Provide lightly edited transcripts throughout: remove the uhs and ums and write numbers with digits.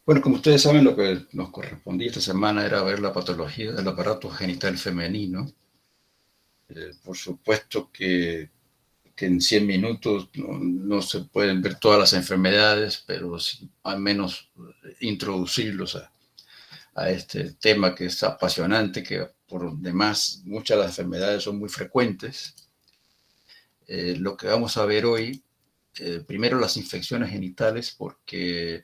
Bueno, como ustedes saben, lo que nos correspondía esta semana era ver la patología del aparato genital femenino. Por supuesto que en 100 minutos no se pueden ver todas las enfermedades, pero sí, al menos introducirlos a este tema que es apasionante, que por demás muchas de las enfermedades son muy frecuentes. Lo que vamos a ver hoy, primero las infecciones genitales, porque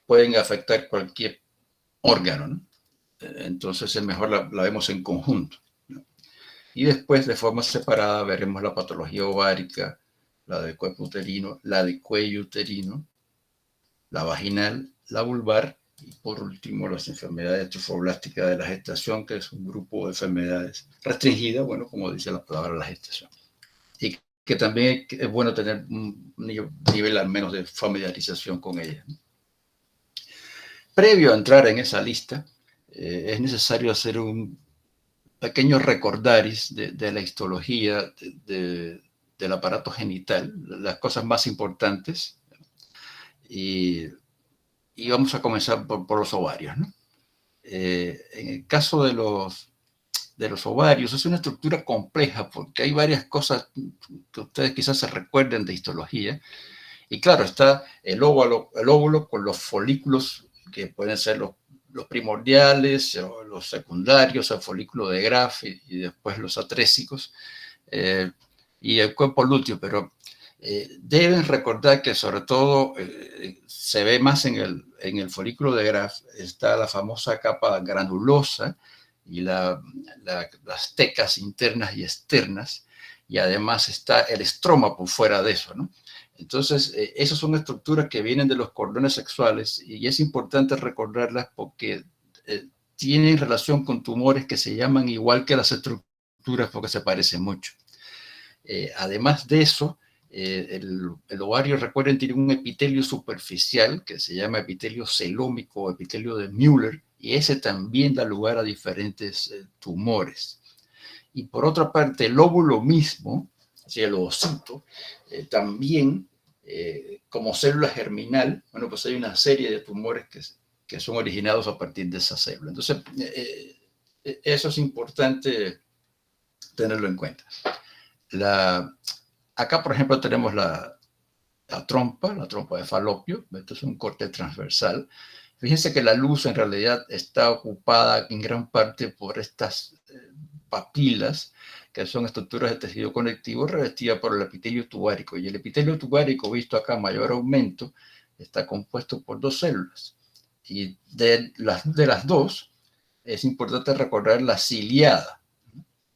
pueden afectar cualquier órgano, ¿no? Entonces es mejor la vemos en conjunto, ¿no? Y después, de forma separada, veremos la patología ovárica, la del cuerpo uterino, la del cuello uterino, la vaginal, la vulvar y, por último, las enfermedades trofoblásticas de la gestación, que es un grupo de enfermedades restringidas, bueno, como dice la palabra, la gestación. Y que también es bueno tener un nivel al menos de familiarización con ella, ¿no? Previo a entrar en esa lista, es necesario hacer un pequeño recordaris de la histología del aparato genital, las cosas más importantes, y vamos a comenzar por los ovarios, ¿no? En el caso de los ovarios, es una estructura compleja porque hay varias cosas que ustedes quizás se recuerden de histología. Y claro, está el óvulo con los folículos que pueden ser los primordiales, o los secundarios, el folículo de Graf y después los atrésicos, y el cuerpo lúteo, pero deben recordar que sobre todo se ve más en el folículo de Graf, está la famosa capa granulosa y las tecas internas y externas, y además está el estroma por fuera de eso, ¿no? Entonces, esas son estructuras que vienen de los cordones sexuales y es importante recordarlas porque tienen relación con tumores que se llaman igual que las estructuras porque se parecen mucho. Además de eso, el ovario, recuerden, tiene un epitelio superficial que se llama epitelio celómico o epitelio de Müller, y ese también da lugar a diferentes tumores. Y por otra parte, el óvulo mismo, así el ovocito, también como célula germinal, bueno, pues hay una serie de tumores que son originados a partir de esa célula. Entonces, eso es importante tenerlo en cuenta. Acá, por ejemplo, tenemos la trompa de Falopio. Esto es un corte transversal. Fíjense que la luz en realidad está ocupada en gran parte por estas papilas, que son estructuras de tejido conectivo revestidas por el epitelio tubárico. Y el epitelio tubárico, visto acá a mayor aumento, está compuesto por dos células. Y de las dos, es importante recordar la ciliada.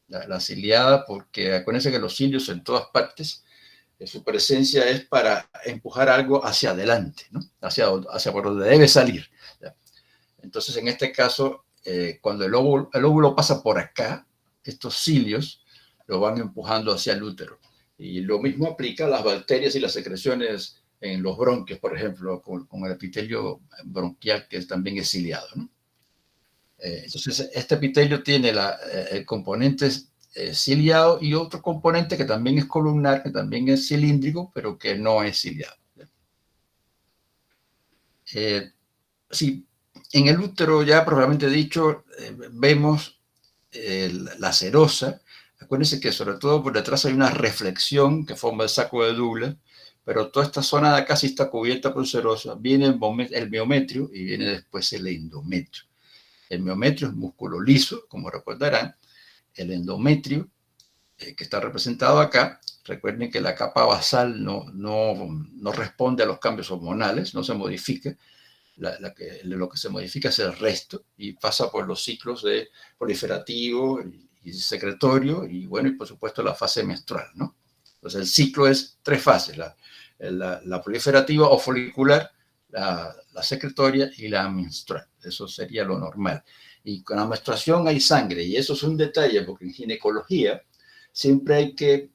La ciliada, porque acuérdense que los cilios en todas partes, su presencia es para empujar algo hacia adelante, ¿no? hacia por donde debe salir. Entonces, en este caso, cuando el óvulo pasa por acá, estos cilios lo van empujando hacia el útero. Y lo mismo aplica a las bacterias y las secreciones en los bronquios, por ejemplo, con el epitelio bronquial, que también es ciliado, ¿no? Entonces, este epitelio tiene el componente ciliado y otro componente que también es columnar, que también es cilíndrico, pero que no es ciliado. Sí, en el útero, ya propiamente dicho, vemos la serosa. Acuérdense que sobre todo por detrás hay una reflexión que forma el saco de Douglas, pero toda esta zona de acá sí está cubierta por serosa. Viene el miometrio y viene después el endometrio. El miometrio es músculo liso, como recordarán. El endometrio, que está representado acá, recuerden que la capa basal no responde a los cambios hormonales, no se modifica. Lo que se modifica es el resto y pasa por los ciclos de proliferativo y secretorio y, bueno, y por supuesto la fase menstrual, ¿no? Entonces el ciclo es tres fases: la proliferativa o folicular, la secretoria y la menstrual. Eso sería lo normal. Y con la menstruación hay sangre, y eso es un detalle porque en ginecología siempre hay que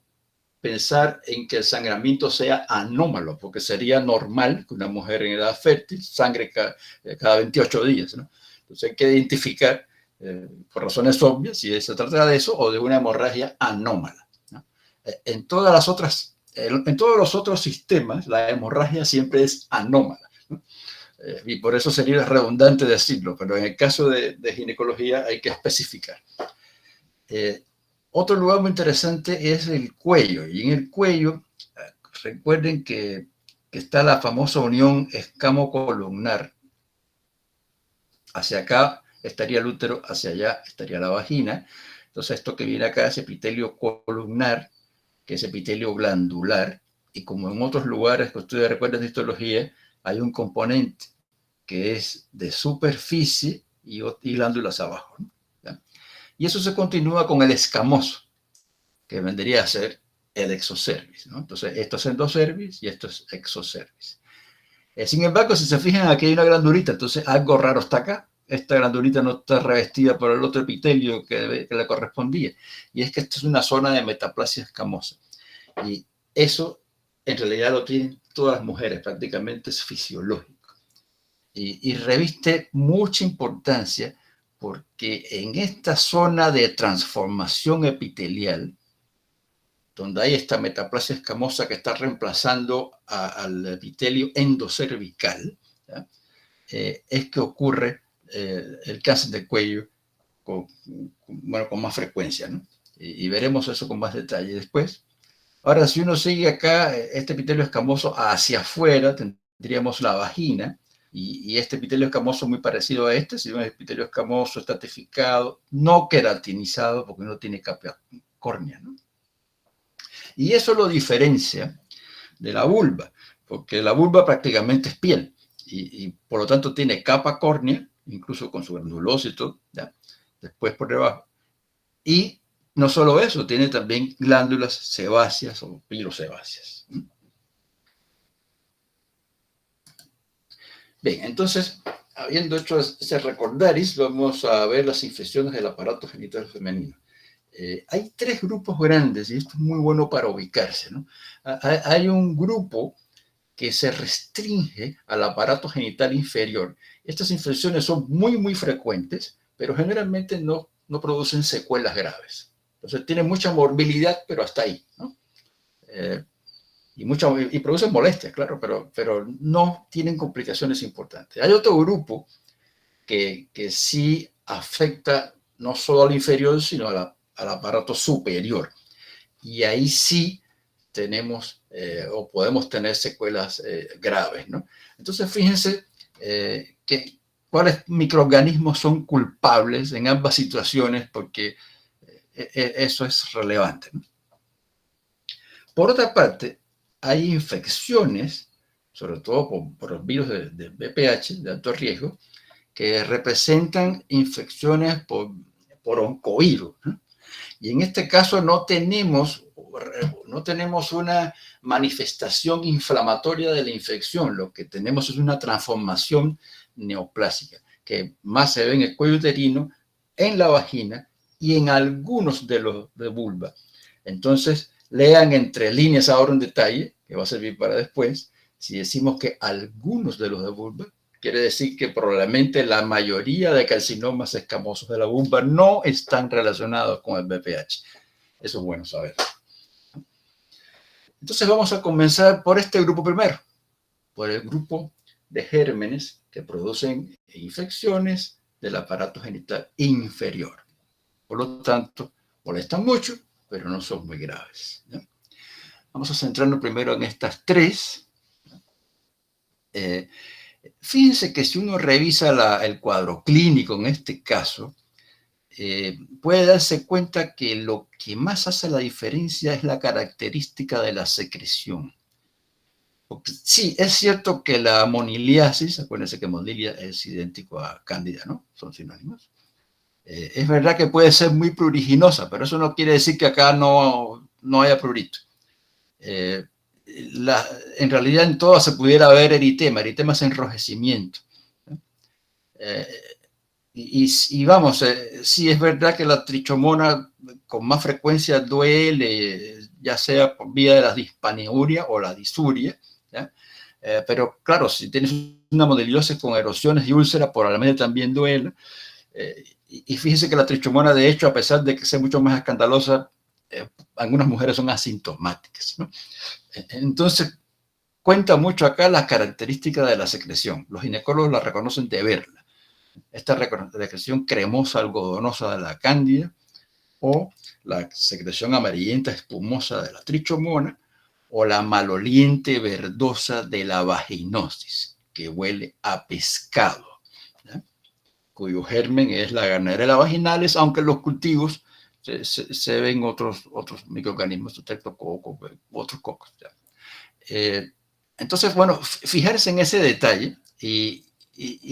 pensar en que el sangramiento sea anómalo, porque sería normal que una mujer en edad fértil sangre cada 28 días, ¿no? Entonces hay que identificar, por razones obvias, si se trata de eso o de una hemorragia anómala, ¿no? En todos los otros sistemas, la hemorragia siempre es anómala, ¿no? Y por eso sería redundante decirlo, pero en el caso de ginecología hay que especificar. Otro lugar muy interesante es el cuello, y en el cuello, recuerden que está la famosa unión escamocolumnar. Hacia acá estaría el útero, hacia allá estaría la vagina. Entonces esto que viene acá es epitelio columnar, que es epitelio glandular, y como en otros lugares que ustedes recuerdan de histología, hay un componente que es de superficie y glándulas abajo, ¿no? Y eso se continúa con el escamoso, que vendría a ser el exocervix, ¿no? Entonces, esto es endocervix y esto es exocervix. Sin embargo, si se fijan, aquí hay una glandulita, entonces algo raro está acá. Esta glandulita no está revestida por el otro epitelio que le correspondía. Y es que esta es una zona de metaplasia escamosa. Y eso, en realidad, lo tienen todas las mujeres, prácticamente es fisiológico. Y reviste mucha importancia porque en esta zona de transformación epitelial, donde hay esta metaplasia escamosa que está reemplazando al epitelio endocervical, es que ocurre el cáncer del cuello con más frecuencia, ¿no? Y veremos eso con más detalle después. Ahora, si uno sigue acá, este epitelio escamoso hacia afuera, tendríamos la vagina, y este epitelio escamoso muy parecido a este, si un epitelio escamoso estratificado, no queratinizado, porque no tiene capa córnea, ¿no? Y eso lo diferencia de la vulva, porque la vulva prácticamente es piel, y por lo tanto tiene capa córnea, incluso con su granulosa y todo, ¿ya? Después por debajo. Y no solo eso, tiene también glándulas sebáceas o pilosebáceas. Bien, entonces, habiendo hecho ese recordaris, vamos a ver las infecciones del aparato genital femenino. Hay tres grupos grandes, y esto es muy bueno para ubicarse, ¿no? Hay un grupo que se restringe al aparato genital inferior. Estas infecciones son muy frecuentes, pero generalmente no producen secuelas graves. Entonces tienen mucha morbilidad, pero hasta ahí, ¿no? Y producen molestias, claro, pero no tienen complicaciones importantes. Hay otro grupo que sí afecta no solo al inferior, sino al aparato superior. Y ahí sí tenemos o podemos tener secuelas graves, ¿no? Entonces, fíjense cuáles microorganismos son culpables en ambas situaciones, porque eso es relevante, ¿no? Por otra parte, hay infecciones, sobre todo por los virus de VPH, de alto riesgo, que representan infecciones por oncovirus, ¿no? Y en este caso no tenemos una manifestación inflamatoria de la infección, lo que tenemos es una transformación neoplásica, que más se ve en el cuello uterino, en la vagina y en algunos de los de vulva. Entonces, lean entre líneas ahora un detalle, que va a servir para después. Si decimos que algunos de los de vulva, quiere decir que probablemente la mayoría de carcinomas escamosos de la vulva no están relacionados con el VPH. Eso es bueno saber. Entonces vamos a comenzar por este grupo primero, por el grupo de gérmenes que producen infecciones del aparato genital inferior. Por lo tanto, molestan mucho, pero no son muy graves, ¿no? Vamos a centrarnos primero en estas tres. Fíjense que si uno revisa el cuadro clínico en este caso, puede darse cuenta que lo que más hace la diferencia es la característica de la secreción. Porque sí, es cierto que la moniliasis, acuérdense que monilia es idéntico a cándida, ¿no? Son sinónimos. Es verdad que puede ser muy pruriginosa, pero eso no quiere decir que acá no haya prurito. En realidad en todas se pudiera ver eritema. Eritema es enrojecimiento. Y vamos, sí es verdad que la trichomona con más frecuencia duele, ya sea por vía de la dispanuria o la disuria, ¿ya? Pero claro, si tienes una moniliosis con erosiones y úlceras, probablemente también duele. Y fíjense que la trichomona, de hecho, a pesar de que sea mucho más escandalosa, algunas mujeres son asintomáticas, ¿no? Entonces, cuenta mucho acá las características de la secreción. Los ginecólogos la reconocen de verla. Esta secreción cremosa, algodonosa de la cándida, o la secreción amarillenta espumosa de la trichomona, o la maloliente verdosa de la vaginosis, que huele a pescado, ¿ya? Cuyo germen es la Gardnerella vaginalis, aunque en los cultivos se ven otros microorganismos, streptococcus, otros cocos, ¿ya? Entonces, bueno, fijarse en ese detalle y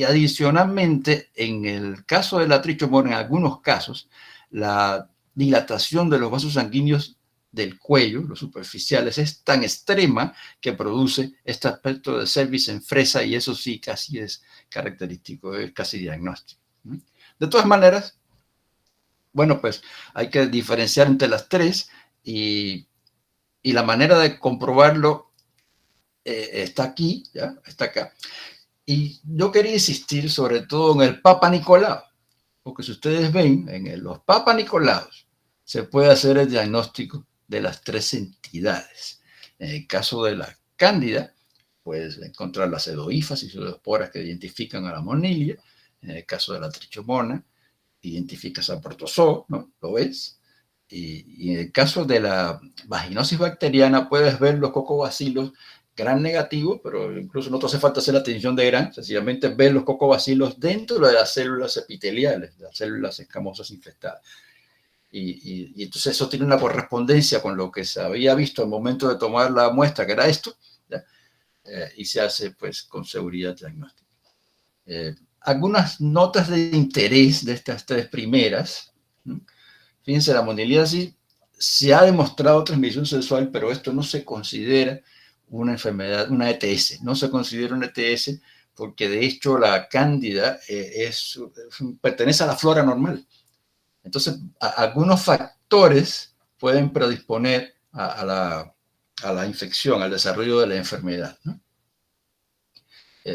adicionalmente, en el caso de la trichomona, en algunos casos, la dilatación de los vasos sanguíneos del cuello, los superficiales, es tan extrema que produce este aspecto de cervix en fresa, y eso sí casi es característico, es casi diagnóstico. De todas maneras, bueno, pues hay que diferenciar entre las tres, y la manera de comprobarlo está aquí, ¿ya? Está acá. Y yo quería insistir sobre todo en el Papa Nicolau, porque si ustedes ven, en los Papa Nicolaus se puede hacer el diagnóstico de las tres entidades. En el caso de la cándida, puedes encontrar las pseudohífas y pseudoesporas que identifican a la monilia. En el caso de la trichomona, identificas al protozoo, ¿no? ¿Lo ves? Y en el caso de la vaginosis bacteriana, puedes ver los cocobacilos gran negativo, pero incluso no te hace falta hacer la tinción de gran, sencillamente ver los cocobacilos dentro de las células epiteliales, las células escamosas infectadas. Y entonces eso tiene una correspondencia con lo que se había visto al momento de tomar la muestra, que era esto, ¿ya? Y se hace pues con seguridad diagnóstica. Algunas notas de interés de estas tres primeras, ¿no? Fíjense, la moniliasis se ha demostrado transmisión sexual, pero esto no se considera una enfermedad, una ETS. No se considera una ETS porque de hecho la cándida pertenece a la flora normal. Entonces, algunos factores pueden predisponer a la infección, al desarrollo de la enfermedad, ¿no?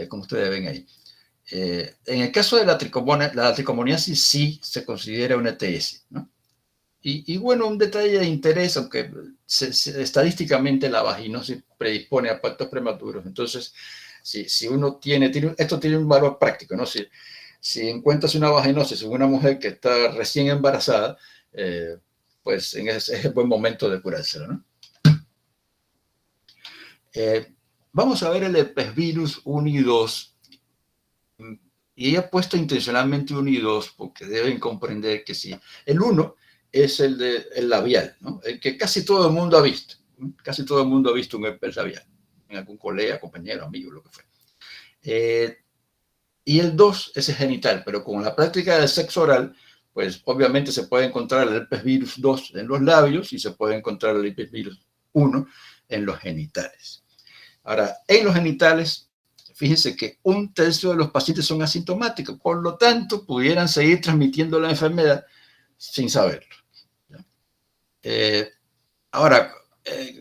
Como ustedes ven ahí. En el caso de la tricomoniasis sí se considera una ETS, ¿no? Y bueno, un detalle de interés, aunque estadísticamente la vaginosis predispone a partos prematuros. Entonces, si uno esto tiene un valor práctico, ¿no? Si encuentras una vaginosis en una mujer que está recién embarazada, pues es el buen momento de curársela, ¿no? Vamos a ver el herpesvirus 1 y 2. Y he puesto intencionalmente 1 y 2 porque deben comprender que sí. El 1 es el labial, ¿no? El que casi todo el mundo ha visto. Casi todo el mundo ha visto un herpes labial, en algún colega, compañero, amigo, lo que fue. Y el 2 es el genital, pero con la práctica del sexo oral, pues obviamente se puede encontrar el herpes virus 2 en los labios y se puede encontrar el herpes virus 1 en los genitales. Ahora, en los genitales, fíjense que 1/3 de los pacientes son asintomáticos, por lo tanto, pudieran seguir transmitiendo la enfermedad sin saberlo. Ahora,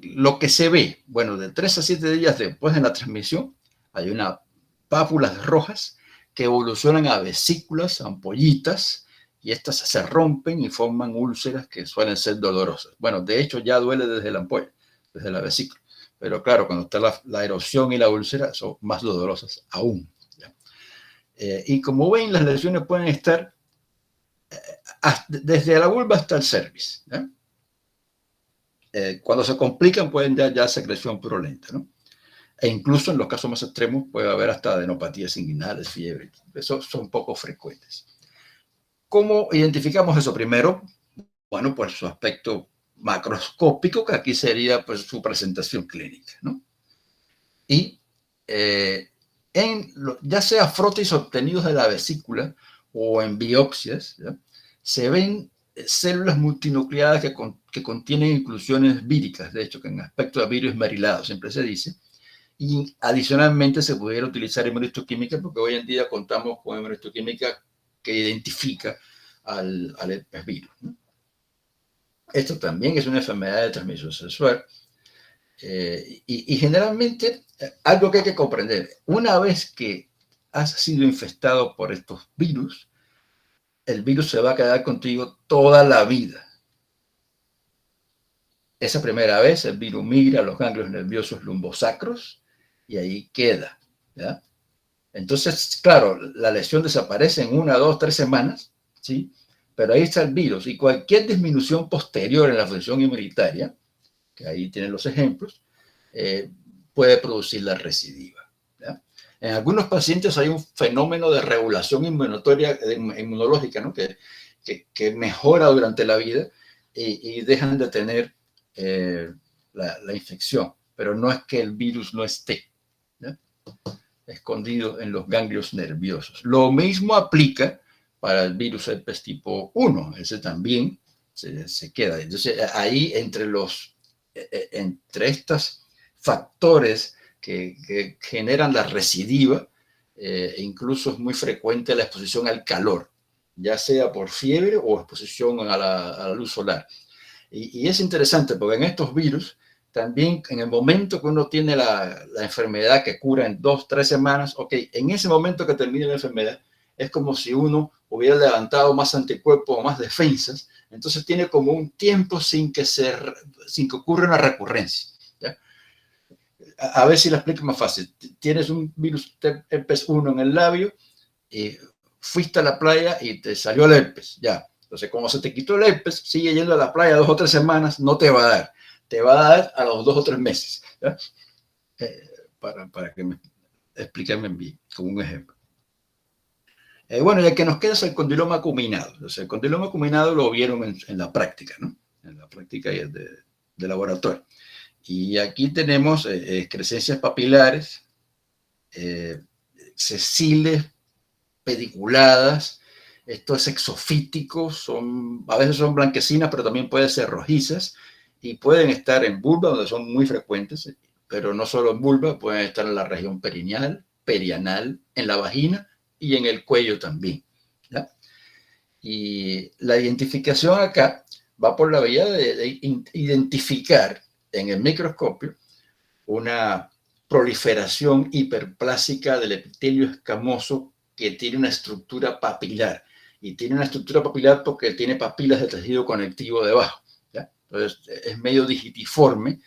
lo que se ve, bueno, de 3 a 7 días después de la transmisión, hay unas pápulas rojas que evolucionan a vesículas, ampollitas, y estas se rompen y forman úlceras que suelen ser dolorosas. Bueno, de hecho ya duele desde la ampolla, desde la vesícula. Pero claro, cuando está la erosión y la úlcera, son más dolorosas aún, ¿ya? Y como ven, las lesiones pueden estar desde la vulva hasta el cervix, ¿ya? Cuando se complican pueden ya secreción purulenta, ¿no? E incluso en los casos más extremos puede haber hasta adenopatías inguinales, fiebre. Eso son poco frecuentes. ¿Cómo identificamos eso? Primero, bueno, pues su aspecto macroscópico, que aquí sería pues su presentación clínica, ¿no? Y ya sea frotis obtenidos de la vesícula o en biopsias, ¿ya? Se ven células multinucleadas que contienen inclusiones víricas, de hecho, que en aspecto de virus merilado siempre se dice. Y adicionalmente se pudiera utilizar inmunohistoquímica porque hoy en día contamos con inmunohistoquímica que identifica al herpes virus, ¿no? Esto también es una enfermedad de transmisión sexual. Y generalmente, algo que hay que comprender, una vez que has sido infectado por estos virus, el virus se va a quedar contigo toda la vida. Esa primera vez el virus migra a los ganglios nerviosos lumbosacros y ahí queda, ¿ya? Entonces, claro, la lesión desaparece en 1, 2, 3 semanas, ¿sí? Pero ahí está el virus y cualquier disminución posterior en la función inmunitaria, que ahí tienen los ejemplos, eh, puede producir la recidiva, ¿ya? En algunos pacientes hay un fenómeno de regulación inmunológica, ¿no? que mejora durante la vida y dejan de tener la infección, pero no es que el virus no esté, ¿ya? Escondido en los ganglios nerviosos. Lo mismo aplica para el virus herpes tipo 1, ese también se queda. Entonces, ahí entre estos factores que generan la recidiva, incluso es muy frecuente la exposición al calor, ya sea por fiebre o exposición a la luz solar. Y es interesante porque en estos virus, también en el momento que uno tiene la enfermedad que cura en 2, 3 semanas, ok, en ese momento que termine la enfermedad, es como si uno hubiera levantado más anticuerpos o más defensas, entonces tiene como un tiempo sin que ocurra una recurrencia, ¿ya? A ver si lo explico más fácil. Tienes un virus herpes 1 en el labio, y fuiste a la playa y te salió el herpes, ya. Entonces, como se te quitó el herpes, sigue yendo a la playa 2 o 3 semanas, no te va a dar. Te va a dar a los 2 o 3 meses, ¿ya? Para que me expliquen bien, como un ejemplo. Bueno, ya que nos queda es el condiloma acuminado. Entonces, el condiloma acuminado lo vieron en la práctica, ¿no? En la práctica de laboratorio. Y aquí tenemos excrescencias papilares, sesiles pediculadas, estos exofíticos, a veces son blanquecinas, pero también pueden ser rojizas, y pueden estar en vulva, donde son muy frecuentes, pero no solo en vulva, pueden estar en la región perineal, perianal, en la vagina y en el cuello también, ¿ya? Y la identificación acá va por la vía de identificar en el microscopio una proliferación hiperplásica del epitelio escamoso que tiene una estructura papilar. Y tiene una estructura papilar porque tiene papilas de tejido conectivo debajo, ¿ya? Entonces es medio digitiforme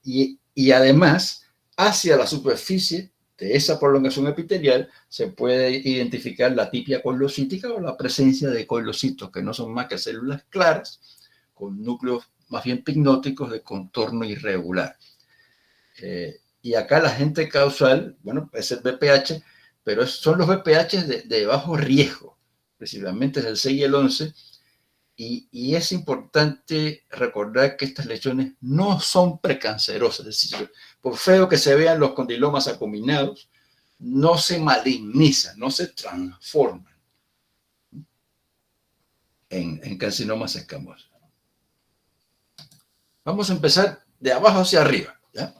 y además hacia la superficie de esa prolongación epitelial se puede identificar la tipia coilocítica o la presencia de coilocitos, que no son más que células claras con núcleos más bien pignóticos de contorno irregular. Y acá la agente causal, bueno, es el BPH, pero son los BPH de bajo riesgo, precisamente es el 6 y el 11, y es importante recordar que estas lesiones no son precancerosas, es decir, por feo que se vean los condilomas acuminados, no se malignizan, no se transforman en carcinomas escamosos. Vamos a empezar de abajo hacia arriba, ¿ya?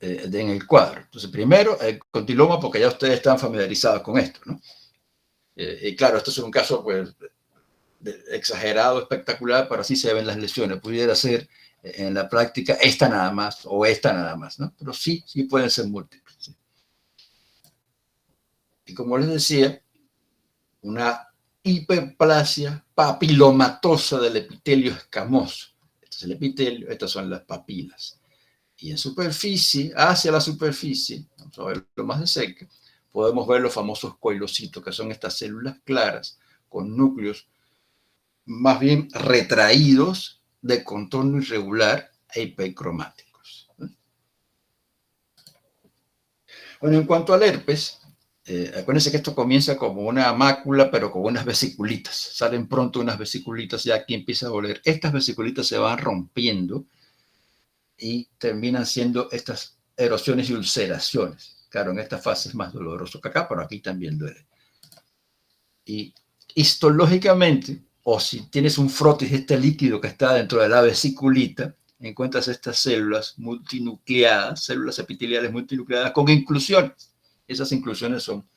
En el cuadro. Entonces, primero, el condiloma, porque ya ustedes están familiarizados con esto, ¿no? Y claro, esto es un caso pues, exagerado, espectacular, pero así se ven las lesiones. Pudiera ser en la práctica esta nada más o esta nada más, ¿no? Pero sí pueden ser múltiples. ¿Sí? Y como les decía, una hiperplasia papilomatosa del epitelio escamoso. Este es el epitelio, estas son las papilas. Y en superficie, hacia la superficie, vamos a verlo más de cerca, podemos ver los famosos coilocitos, que son estas células claras con núcleos más bien retraídos de contorno irregular e hipercromáticos. Bueno, en cuanto al herpes, acuérdense que esto comienza como una mácula, pero con unas vesiculitas. Salen pronto unas vesiculitas, ya aquí empieza a doler. Estas vesiculitas se van rompiendo y terminan siendo estas erosiones y ulceraciones. Claro, en esta fase es más doloroso que acá, pero aquí también duele. Y histológicamente, o si tienes un frotis, este líquido que está dentro de la vesiculita, encuentras estas células multinucleadas, células epiteliales multinucleadas con inclusiones. Esas inclusiones son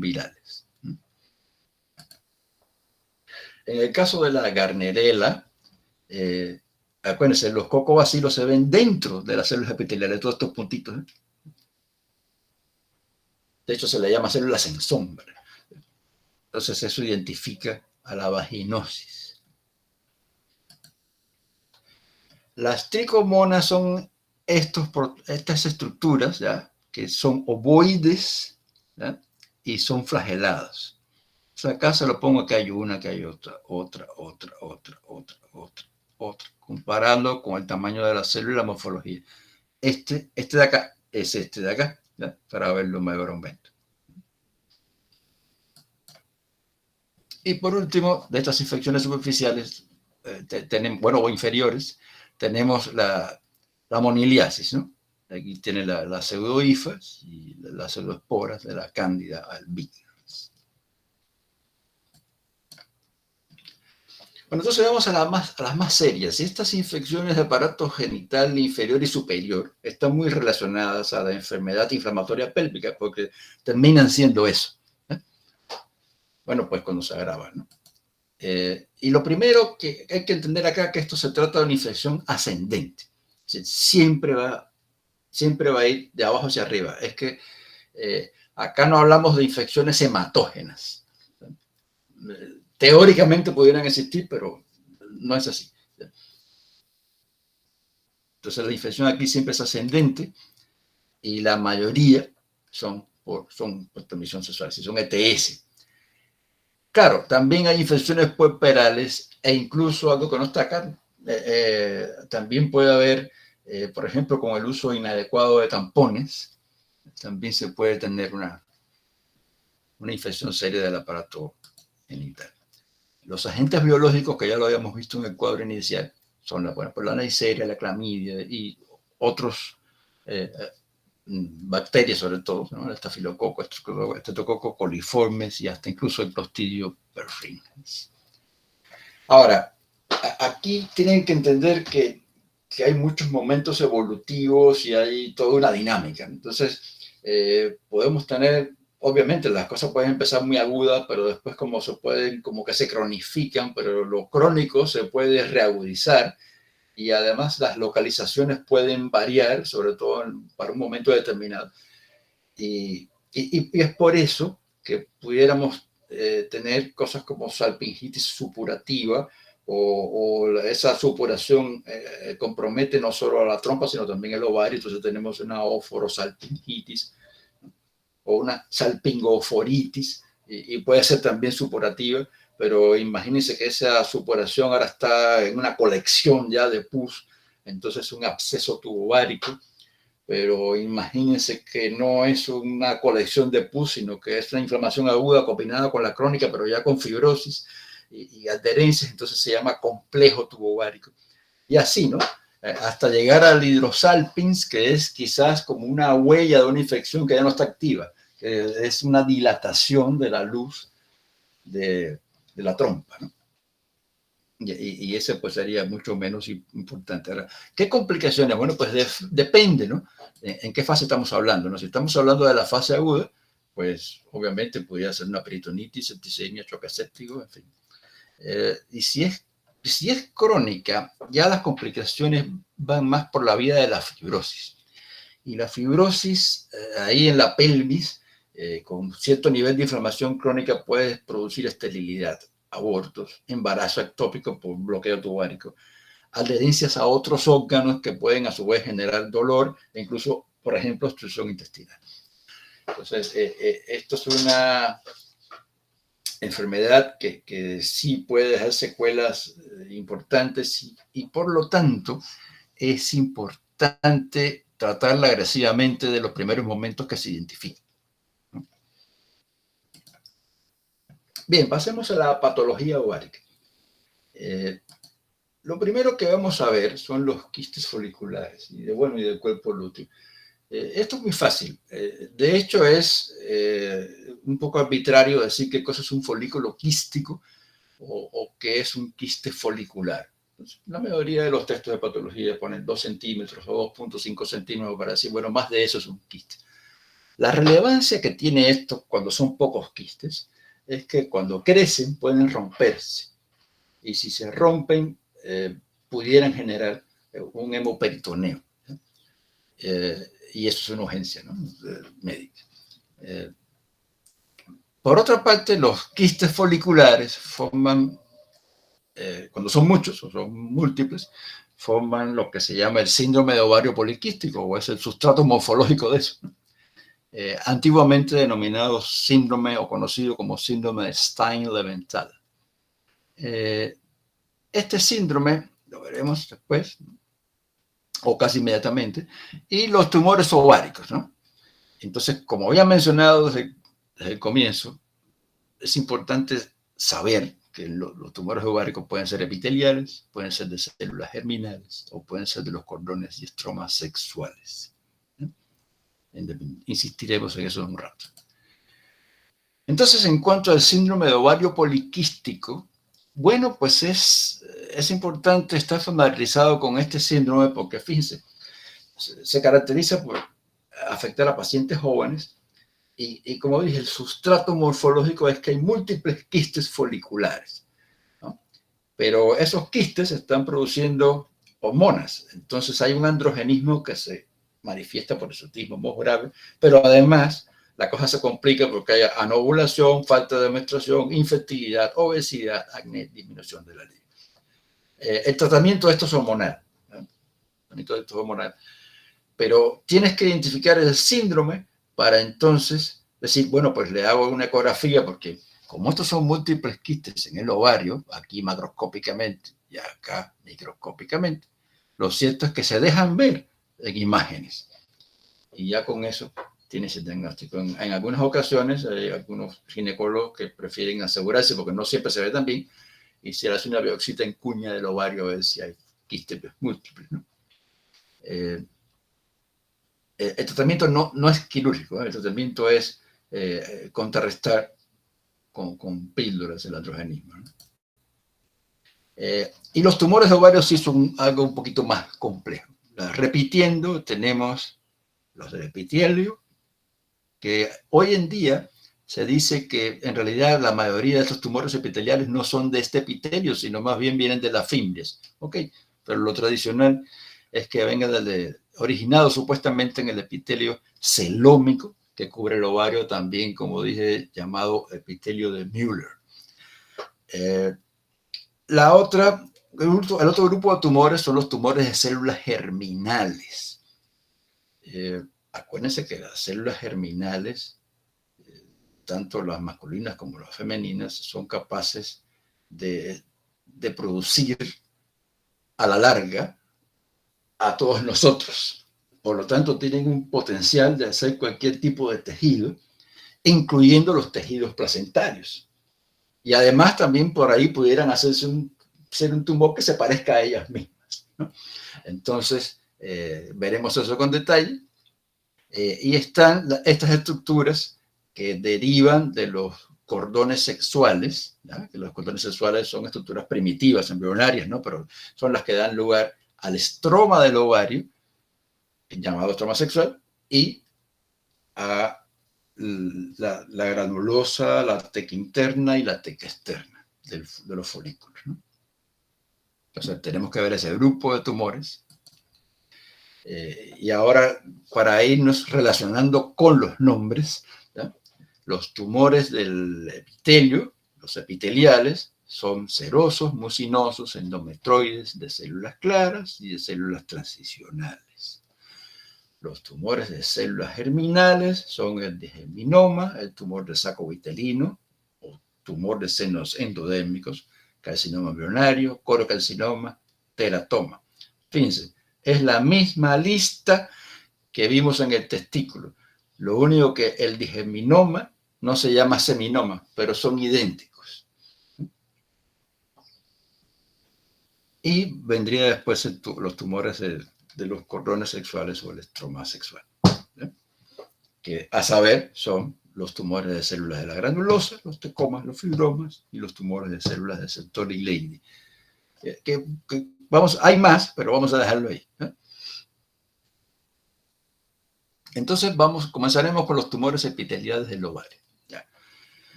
virales. En el caso de la Garnerella, acuérdense, los cocobacilos se ven dentro de las células epiteliales, todos estos puntitos. De hecho, se le llama células en sombra. Entonces, eso identifica a la vaginosis. Las tricomonas son estas estructuras, ¿ya? que son ovoides, ¿ya? Y son flageladas. O sea, acá se lo pongo que hay una, que hay otra, otra, comparando con el tamaño de la célula y la morfología. Este de acá es este de acá, ¿ya? Para verlo mayor aumento. Y por último, de estas infecciones superficiales, tenemos, bueno, o inferiores, tenemos la moniliasis, ¿no? Aquí tiene la pseudohifas y las pseudoesporas de la Cándida albicans. Bueno, entonces vamos a las más serias. Estas infecciones de aparato genital inferior y superior están muy relacionadas a la enfermedad inflamatoria pélvica porque terminan siendo eso. Bueno, pues cuando se agravan, ¿no? Y lo primero que hay que entender acá es que esto se trata de una infección ascendente. Siempre va a ir de abajo hacia arriba. Es que acá no hablamos de infecciones hematógenas. Teóricamente pudieran existir, pero no es así. Entonces la infección aquí siempre es ascendente y la mayoría son por transmisión sexual, si son ETS. Claro, también hay infecciones puerperales e incluso algo que no está acá. También puede haber, por ejemplo, con el uso inadecuado de tampones, también se puede tener una infección seria del aparato genital. Los agentes biológicos, que ya lo habíamos visto en el cuadro inicial, son la Neisseria, la clamidia y otros bacterias, sobre todo, ¿no? El estafilococo, estreptococo coliformes y hasta incluso el Clostridio perfringens. Ahora, aquí tienen que entender que hay muchos momentos evolutivos y hay toda una dinámica. Entonces, podemos tener, obviamente, las cosas pueden empezar muy agudas, pero después como que se cronifican, pero lo crónico se puede reagudizar y además las localizaciones pueden variar, sobre todo para un momento determinado. Y es por eso que pudiéramos tener cosas como salpingitis supurativa o esa supuración compromete no solo a la trompa, sino también el ovario. Entonces tenemos una óforosalpingitis o una salpingoforitis y puede ser también supurativa, pero imagínense que esa supuración ahora está en una colección ya de pus, entonces un absceso tubovárico. Pero imagínense que no es una colección de pus, sino que es una inflamación aguda combinada con la crónica, pero ya con fibrosis y adherencias, entonces se llama complejo tubovárico. Y así, ¿no? Hasta llegar al hidrosalpins, que es quizás como una huella de una infección que ya no está activa, que es una dilatación de la luz de la trompa, ¿no? Y ese pues sería mucho menos importante. Ahora, ¿qué complicaciones? Bueno, pues depende, ¿no? ¿En qué fase estamos hablando? ¿No? Si estamos hablando de la fase aguda, pues obviamente podría ser una peritonitis, septicemia, choque séptico, en fin. Y si es crónica, ya las complicaciones van más por la vía de la fibrosis. Y la fibrosis ahí en la pelvis, con cierto nivel de inflamación crónica, puede producir esterilidad, abortos, embarazo ectópico por bloqueo tubovárico, adherencias a otros órganos que pueden a su vez generar dolor e incluso, por ejemplo, obstrucción intestinal. Entonces, esto es una enfermedad que sí puede dejar secuelas importantes y por lo tanto es importante tratarla agresivamente de los primeros momentos que se identifican. Bien, pasemos a la patología ovárica. Lo primero que vamos a ver son los quistes foliculares y del cuerpo lúteo. Esto es muy fácil. De hecho, es un poco arbitrario decir qué cosa es un folículo quístico o qué es un quiste folicular. Entonces, la mayoría de los textos de patología ponen 2 centímetros o 2.5 centímetros para decir, bueno, más de eso es un quiste. La relevancia que tiene esto cuando son pocos quistes es que cuando crecen pueden romperse. Y si se rompen, pudieran generar un hemoperitoneo. Y eso es una urgencia, ¿no? Médica. Por otra parte, los quistes foliculares forman, cuando son muchos o son múltiples, forman lo que se llama el síndrome de ovario poliquístico, o es el sustrato morfológico de eso, ¿no? antiguamente denominado síndrome o conocido como síndrome de Stein-Leventhal. Este síndrome, lo veremos después, o casi inmediatamente, y los tumores ováricos, ¿no? Entonces, como había mencionado desde el comienzo, es importante saber que los tumores ováricos pueden ser epiteliales, pueden ser de células germinales o pueden ser de los cordones y estromas sexuales. Insistiremos en eso en un rato. Entonces, en cuanto al síndrome de ovario poliquístico, bueno, pues es importante estar familiarizado con este síndrome porque, fíjense, se caracteriza por afectar a pacientes jóvenes y como dije, el sustrato morfológico es que hay múltiples quistes foliculares, ¿no? Pero esos quistes están produciendo hormonas, entonces hay un androgenismo que se manifiesta por hirsutismo muy grave, pero además la cosa se complica porque hay anovulación, falta de menstruación, infertilidad, obesidad, acné, disminución de la libido. El tratamiento de esto es hormonal, ¿no? Pero tienes que identificar el síndrome para entonces decir, bueno, pues le hago una ecografía porque como estos son múltiples quistes en el ovario, aquí macroscópicamente y acá microscópicamente, lo cierto es que se dejan ver en imágenes. Y ya con eso tienes el diagnóstico. En algunas ocasiones hay algunos ginecólogos que prefieren asegurarse, porque no siempre se ve tan bien, y se hace una biopsia en cuña del ovario a ver si hay quistes múltiples, ¿no? El tratamiento no es quirúrgico, ¿eh? El tratamiento es contrarrestar con píldoras el androgenismo, ¿no? Y los tumores de ovario sí son algo un poquito más complejo. Repitiendo, tenemos los del epitelio, que hoy en día se dice que en realidad la mayoría de estos tumores epiteliales no son de este epitelio, sino más bien vienen de las fimbrias. Ok, pero lo tradicional es que venga originado supuestamente en el epitelio celómico, que cubre el ovario también, como dije, llamado epitelio de Müller. El otro grupo de tumores son los tumores de células germinales. Acuérdense que las células germinales, tanto las masculinas como las femeninas, son capaces de producir a la larga a todos nosotros. Por lo tanto, tienen un potencial de hacer cualquier tipo de tejido, incluyendo los tejidos placentarios. Y además también por ahí pudieran ser un tumor que se parezca a ellas mismas, ¿no? Entonces, veremos eso con detalle. Y están estas estructuras que derivan de los cordones sexuales, ¿no? Que los cordones sexuales son estructuras primitivas, embrionarias, ¿no? Pero son las que dan lugar al estroma del ovario, llamado estroma sexual, y a la granulosa, la teca interna y la teca externa de los folículos, ¿no? Entonces tenemos que ver ese grupo de tumores. Y ahora, para irnos relacionando con los nombres, ¿ya? Los tumores del epitelio, los epiteliales, son serosos, mucinosos, endometroides de células claras y de células transicionales. Los tumores de células germinales son el digeminoma, el tumor de saco vitelino o tumor de senos endodérmicos, carcinoma embrionario, corocarcinoma, teratoma. Fíjense, es la misma lista que vimos en el testículo. Lo único que el digeminoma no se llama seminoma, pero son idénticos. Y vendría después los tumores de los cordones sexuales o el estroma sexual, ¿eh? Que a saber son los tumores de células de la granulosa, los tecomas, los fibromas y los tumores de células de Sertoli y Leydig. Hay más, pero vamos a dejarlo ahí, ¿eh? Entonces comenzaremos con los tumores epiteliales del ovario. ¿Ya?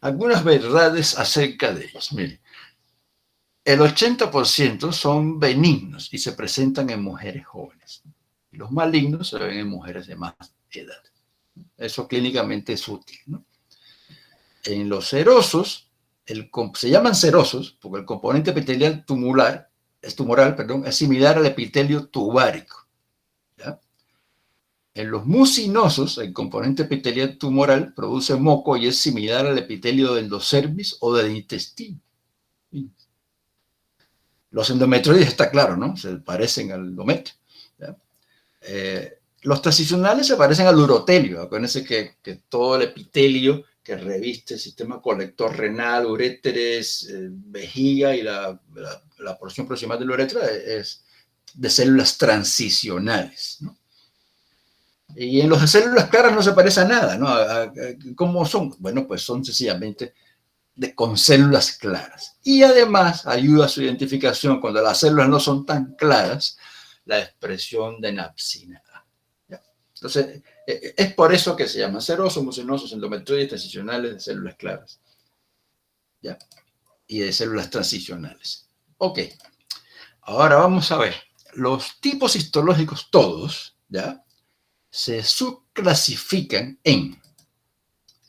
Algunas verdades acerca de ellos. Miren, el 80% son benignos y se presentan en mujeres jóvenes. Los malignos se ven en mujeres de más edad. Eso clínicamente es útil, ¿no? En los serosos, se llaman serosos porque el componente epitelial tumoral, es similar al epitelio tubárico, ¿ya? En los mucinosos, el componente epitelial tumoral produce moco y es similar al epitelio del endocervis o del intestino. Los endometrioides está claro, ¿no? Se parecen al endometrio. Los transicionales se parecen al urotelio. Acuérdense que todo el epitelio que reviste el sistema colector renal, uréteres, vejiga y la porción proximal de la uretra es de células transicionales, ¿no? Y en los de células claras no se parece a nada, ¿no? ¿Cómo son? Bueno, pues son sencillamente con células claras. Y además ayuda a su identificación cuando las células no son tan claras, la expresión de napsina A. ¿Ya? Entonces, es por eso que se llaman serosos, mucinosos, endometrioides, transicionales de células claras. ¿Ya? Y de células transicionales. Ok, ahora vamos a ver. Los tipos histológicos todos, ¿ya?, se subclasifican en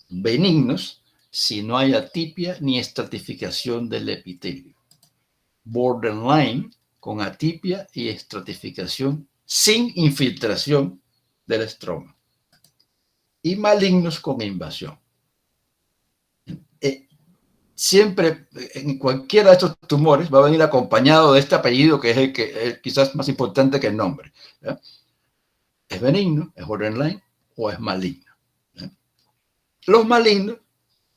benignos si no hay atipia ni estratificación del epitelio, borderline con atipia y estratificación sin infiltración del estroma, y malignos con invasión. Siempre, en cualquiera de estos tumores, va a venir acompañado de este apellido que es el que es quizás más importante que el nombre, ¿ya? ¿Es benigno, es borderline o es maligno? ¿Ya? Los malignos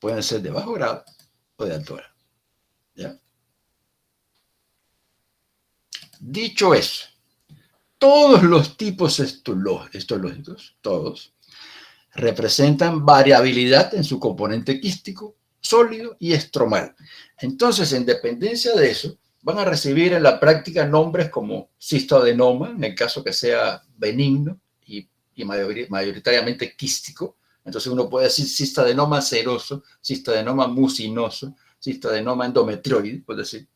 pueden ser de bajo grado o de alto grado, ¿ya? Dicho eso, todos los tipos histológicos, todos, representan variabilidad en su componente quístico, sólido y estromal. Entonces, en dependencia de eso, van a recibir en la práctica nombres como cistoadenoma, en el caso que sea benigno y mayoritariamente quístico. Entonces uno puede decir cistoadenoma seroso, cistoadenoma mucinoso, cistoadenoma endometrioide, puede decir.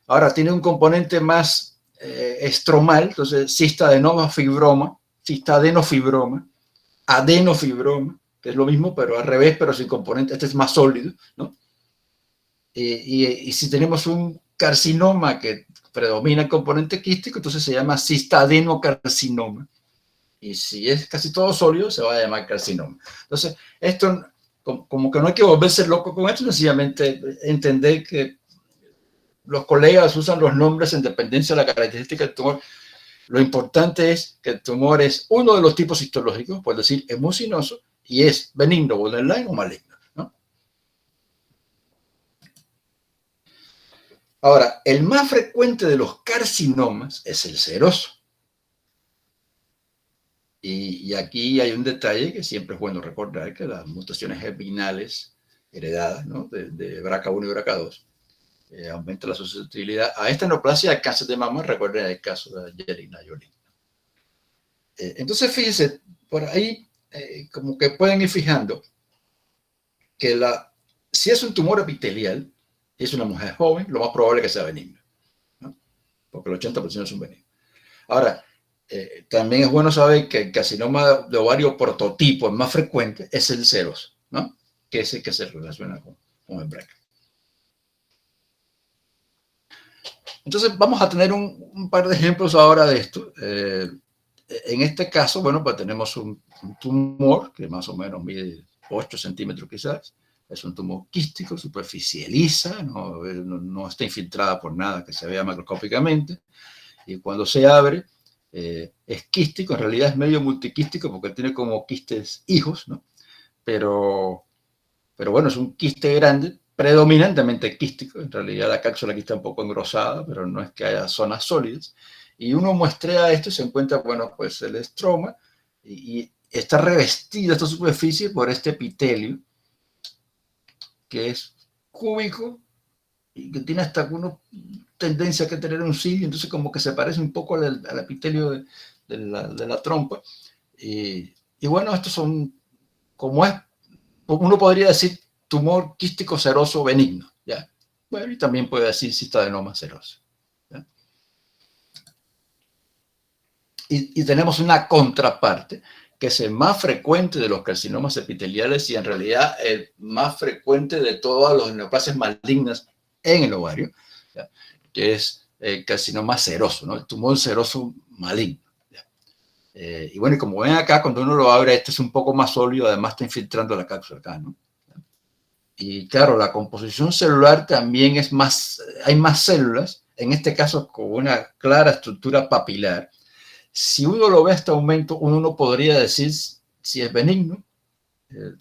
Ahora tiene un componente más estromal, entonces cistoadenoma fibroma, cistoadenofibroma, adenofibroma, que es lo mismo, pero al revés, pero sin componente, este es más sólido, ¿no? Y si tenemos un carcinoma que predomina el componente quístico, entonces se llama cistadenocarcinoma. Y si es casi todo sólido, se va a llamar carcinoma. Entonces, esto, como que no hay que volverse loco con esto, sencillamente entender que los colegas usan los nombres en dependencia de la característica del tumor. Lo importante es que el tumor es uno de los tipos histológicos, por decir, es mucinoso, y es benigno, borderline o maligno, ¿no? Ahora, el más frecuente de los carcinomas es el seroso. Y aquí hay un detalle que siempre es bueno recordar, que las mutaciones germinales heredadas, ¿no?, de BRCA1 y BRCA2 aumenta la susceptibilidad a esta neoplasia de cáncer de mama. Recuerden el caso de Angelina Jolie. Entonces, fíjense, por ahí como que pueden ir fijando que si es un tumor epitelial y es una mujer joven, lo más probable es que sea benigno, ¿no? Porque el 80% son benignos. Ahora, también es bueno saber que el carcinoma de ovario prototipo, el más frecuente, es el seroso, ¿no?, que es el que se relaciona con el BRCA. Entonces, vamos a tener un par de ejemplos ahora de esto. En este caso, bueno, pues tenemos un tumor que más o menos mide 8 centímetros quizás. Es un tumor quístico, superficie lisa, no está infiltrada por nada que se vea macroscópicamente. Y cuando se abre, es quístico, en realidad es medio multiquístico porque tiene como quistes hijos, ¿no? Pero bueno, es un quiste grande, predominantemente quístico. En realidad la cápsula aquí está un poco engrosada, pero no es que haya zonas sólidas. Y uno muestrea esto y se encuentra, bueno, pues el estroma, y está revestida esta superficie por este epitelio, que es cúbico y que tiene hasta una tendencia a que tener un cilio, entonces como que se parece un poco al epitelio de la trompa. Y bueno, estos son, como es, uno podría decir tumor quístico seroso benigno, ¿ya? Bueno, y también puede decir cistoadenoma seroso, ¿ya? Y tenemos una contraparte, que es el más frecuente de los carcinomas epiteliales y en realidad el más frecuente de todas las neoplasias malignas en el ovario, ¿ya?, que es el carcinoma seroso, ¿no?, el tumor seroso maligno, ¿ya? Y bueno, y como ven acá, cuando uno lo abre, este es un poco más sólido, además está infiltrando la cápsula acá, ¿no? Y claro, la composición celular también es más, hay más células, en este caso con una clara estructura papilar. Si uno lo ve a este aumento, uno no podría decir si es benigno, eh,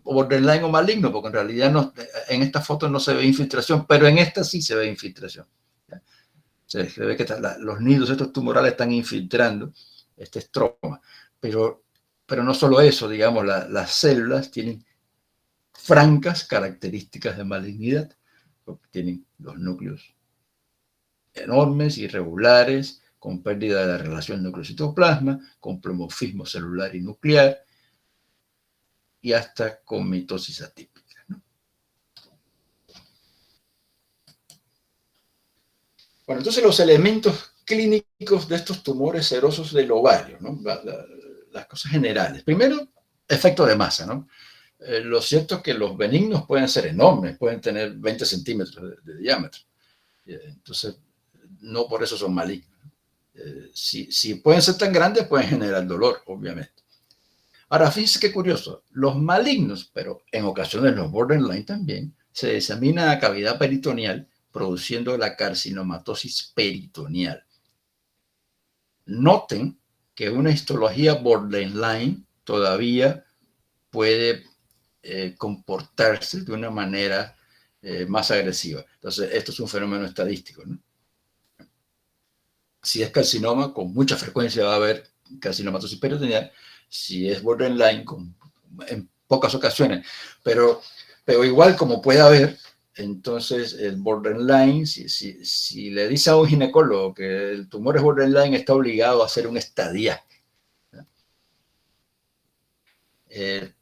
borderline o maligno, porque en realidad no, en esta foto no se ve infiltración, pero en esta sí se ve infiltración. Se ve que los nidos estos tumorales están infiltrando este estroma, pero no solo eso, digamos, las células tienen francas características de malignidad, porque tienen los núcleos enormes, irregulares, con pérdida de la relación núcleo-citoplasma, con plomorfismo celular y nuclear, y hasta con mitosis atípica, ¿no? Bueno, entonces los elementos clínicos de estos tumores serosos del ovario, ¿no? Las cosas generales. Primero, efecto de masa, ¿no? Lo cierto es que los benignos pueden ser enormes, pueden tener 20 centímetros de diámetro. Entonces, no por eso son malignos. Si pueden ser tan grandes, pueden generar dolor, obviamente. Ahora, fíjense qué curioso. Los malignos, pero en ocasiones los borderline también, se disemina a cavidad peritoneal produciendo la carcinomatosis peritoneal. Noten que una histología borderline todavía puede comportarse de una manera más agresiva. Entonces, esto es un fenómeno estadístico, ¿no? Si es carcinoma, con mucha frecuencia va a haber carcinomatosis peritoneal. Si es borderline, en pocas ocasiones. Pero igual como puede haber, entonces el borderline, si le dice a un ginecólogo que el tumor es borderline, está obligado a hacer un estadia. El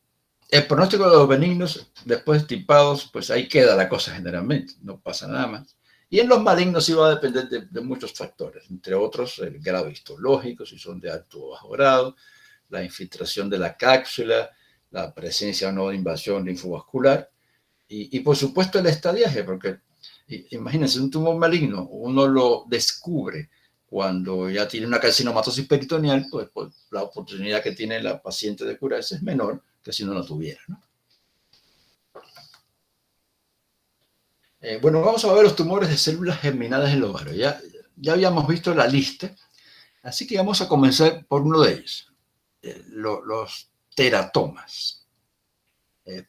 pronóstico de los benignos, después tipados, pues ahí queda la cosa generalmente, no pasa nada más. Y en los malignos sí va a depender de muchos factores, entre otros el grado histológico, si son de alto o bajo grado, la infiltración de la cápsula, la presencia o no de invasión linfovascular y por supuesto el estadiaje, porque imagínense, un tumor maligno, uno lo descubre cuando ya tiene una carcinomatosis peritoneal, pues la oportunidad que tiene la paciente de curarse es menor que si no lo tuviera, ¿no? Bueno, vamos a ver los tumores de células germinadas en el ovario. Ya habíamos visto la lista, así que vamos a comenzar por uno de ellos, los teratomas.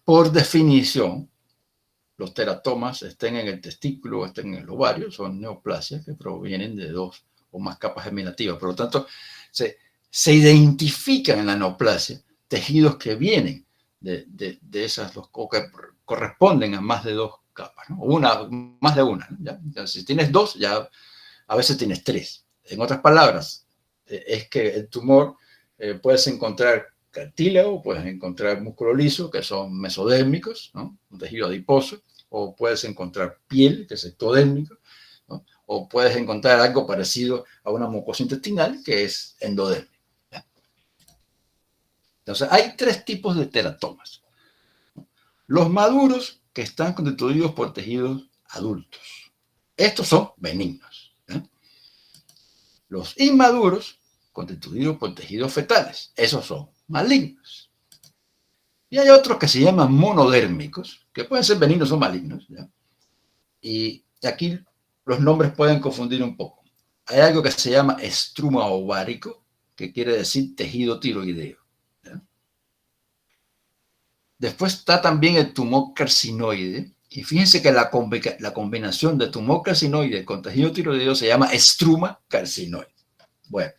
Por definición, los teratomas estén en el testículo o estén en el ovario, son neoplasias que provienen de dos o más capas germinativas. Por lo tanto, se identifican en la neoplasia tejidos que vienen de esas dos, o que corresponden a más de dos capas, ¿no? Más de una, ¿no? ¿Ya? Si tienes dos, ya a veces tienes tres. En otras palabras, es que el tumor puedes encontrar cartílago, puedes encontrar músculo liso, que son mesodérmicos, ¿no? Un tejido adiposo, o puedes encontrar piel, que es ectodérmico, ¿no? O puedes encontrar algo parecido a una mucosa intestinal, que es endodérmico. ¿Ya? Entonces, hay tres tipos de teratomas. Los maduros, que están constituidos por tejidos adultos. Estos son benignos. ¿Ya? Los inmaduros, constituidos por tejidos fetales. Esos son malignos. Y hay otros que se llaman monodérmicos, que pueden ser benignos o malignos, ¿ya? Y aquí los nombres pueden confundir un poco. Hay algo que se llama estruma ovárico, que quiere decir tejido tiroideo, ¿ya? Después está también el tumor carcinoide, y fíjense que la combinación de tumor carcinoide con tejido tiroideo se llama estruma carcinoide. Bueno,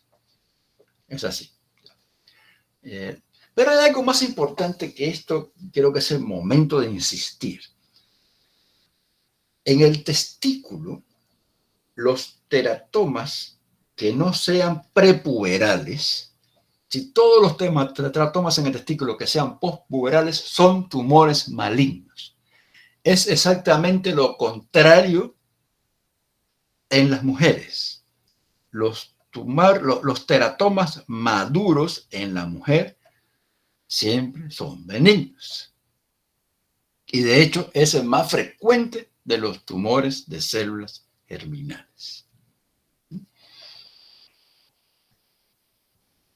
es así. Pero hay algo más importante que esto, creo que es el momento de insistir. En el testículo, los teratomas que no sean prepuberales, si todos los teratomas en el testículo que sean postpuberales son tumores malignos. Es exactamente lo contrario en las mujeres. Los teratomas maduros en la mujer siempre son benignos. Y de hecho es el más frecuente de los tumores de células germinales.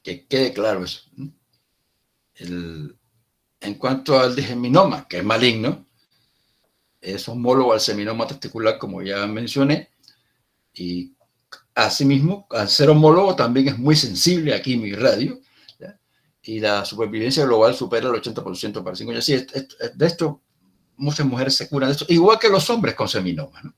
que quede claro eso. En cuanto al digeminoma, que es maligno, es homólogo al seminoma testicular, como ya mencioné, y asimismo, al ser homólogo, también es muy sensible a quimio y radio, ¿ya? Y la supervivencia global supera el 80% para 5 años. Sí, de esto, muchas mujeres se curan de esto, igual que los hombres con seminoma, ¿no?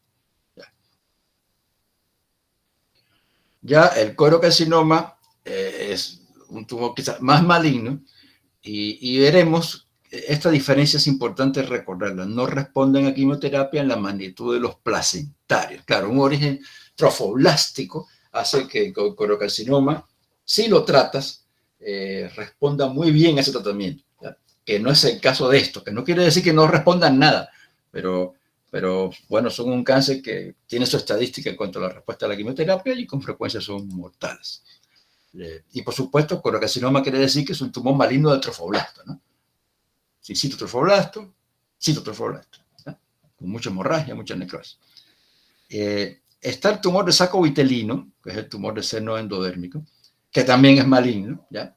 Ya el colocarcinoma es un tumor quizás más maligno y veremos, esta diferencia es importante recordarla, no responden a quimioterapia en la magnitud de los placentarios. Claro, un origen trofoblástico hace que el colocarcinoma, si lo tratas, responda muy bien a ese tratamiento, ¿ya? Que no es el caso de esto, que no quiere decir que no respondan nada, pero bueno, son un cáncer que tiene su estadística en cuanto a la respuesta a la quimioterapia y con frecuencia son mortales. Y por supuesto, colocarcinoma quiere decir que es un tumor maligno de trofoblasto, ¿no? Sí, citotrofoblasto, ¿no? Con mucha hemorragia, mucha necrosis. Está el tumor de saco vitelino, que es el tumor de seno endodérmico, que también es maligno, ¿ya?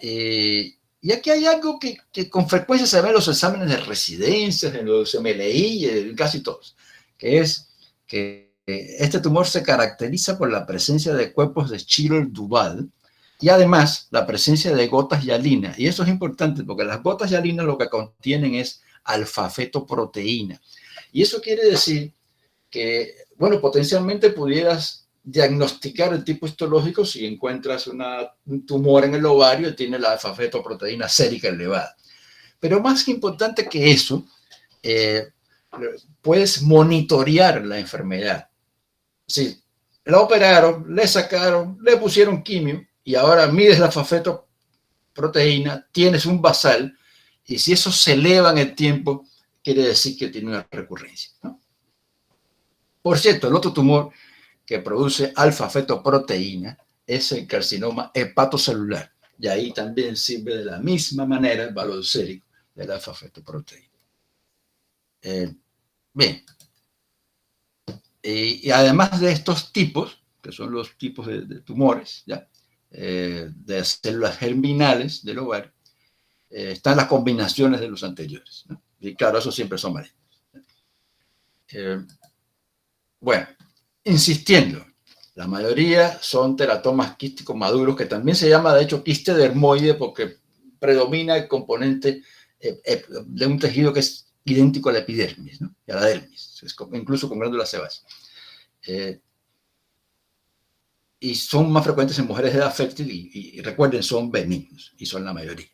Y aquí hay algo que con frecuencia se ve en los exámenes de residencias, en los MLI, en casi todos, que es que este tumor se caracteriza por la presencia de cuerpos de Chiral-Duval y además la presencia de gotas hialinas. Y eso es importante porque las gotas hialinas lo que contienen es alfa-fetoproteína. Y eso quiere decir que, bueno, potencialmente pudieras diagnosticar el tipo histológico si encuentras un tumor en el ovario y tiene la alfa-fetoproteína sérica elevada. Pero más importante que eso, puedes monitorear la enfermedad. Sí, la operaron, le sacaron, le pusieron quimio y ahora mides la alfa-fetoproteína, tienes un basal y si eso se eleva en el tiempo, quiere decir que tiene una recurrencia, ¿no? Por cierto, el otro tumor que produce alfa-fetoproteína es el carcinoma hepatocelular. Y ahí también sirve de la misma manera el valor sérico de la alfa-fetoproteína. Bien. Y además de estos tipos, que son los tipos de tumores, ¿ya? De células germinales del ovario, están las combinaciones de los anteriores, ¿no? Y claro, esos siempre son malignos. Bueno, insistiendo, la mayoría son teratomas quísticos maduros, que también se llama, de hecho, quiste dermoide, porque predomina el componente de un tejido que es idéntico a la epidermis, ¿no? Y a la dermis, incluso con glándulas sebáceas. Y son más frecuentes en mujeres de edad fértil y recuerden, son benignos y son la mayoría.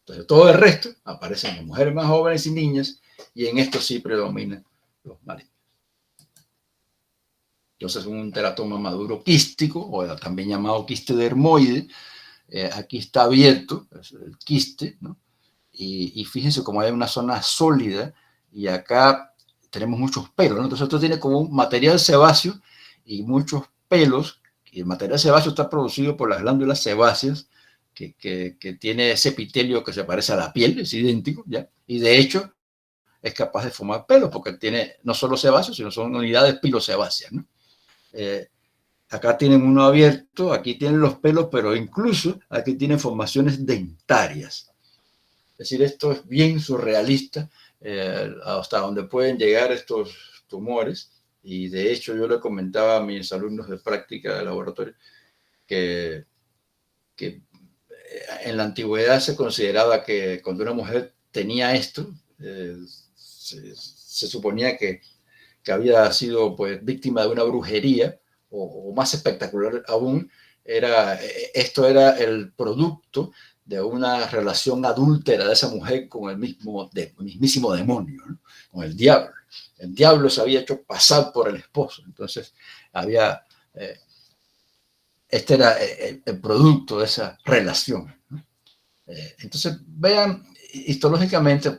Entonces, todo el resto aparecen en mujeres más jóvenes y niñas y en esto sí predominan los malignos. Entonces, un teratoma maduro quístico, o también llamado quiste dermoide, aquí está abierto, es el quiste, ¿no? Y fíjense cómo hay una zona sólida y acá tenemos muchos pelos, ¿no? Entonces, esto tiene como un material sebáceo y muchos pelos, y el material sebáceo está producido por las glándulas sebáceas, que tiene ese epitelio que se parece a la piel, es idéntico, ¿ya? Y de hecho, es capaz de formar pelos, porque tiene no solo sebáceos, sino son unidades pilosebáceas, ¿no? Acá tienen uno abierto, aquí tienen los pelos, pero incluso aquí tienen formaciones dentarias. Es decir, esto es bien surrealista, hasta donde pueden llegar estos tumores. Y de hecho yo le comentaba a mis alumnos de práctica de laboratorio que en la antigüedad se consideraba que cuando una mujer tenía esto, se suponía que había sido pues víctima de una brujería, o más espectacular aún, esto era el producto de una relación adúltera de esa mujer con el mismísimo demonio, ¿no? Con el diablo. El diablo se había hecho pasar por el esposo, entonces había, este era el producto de esa relación, ¿no? Entonces, vean, histológicamente,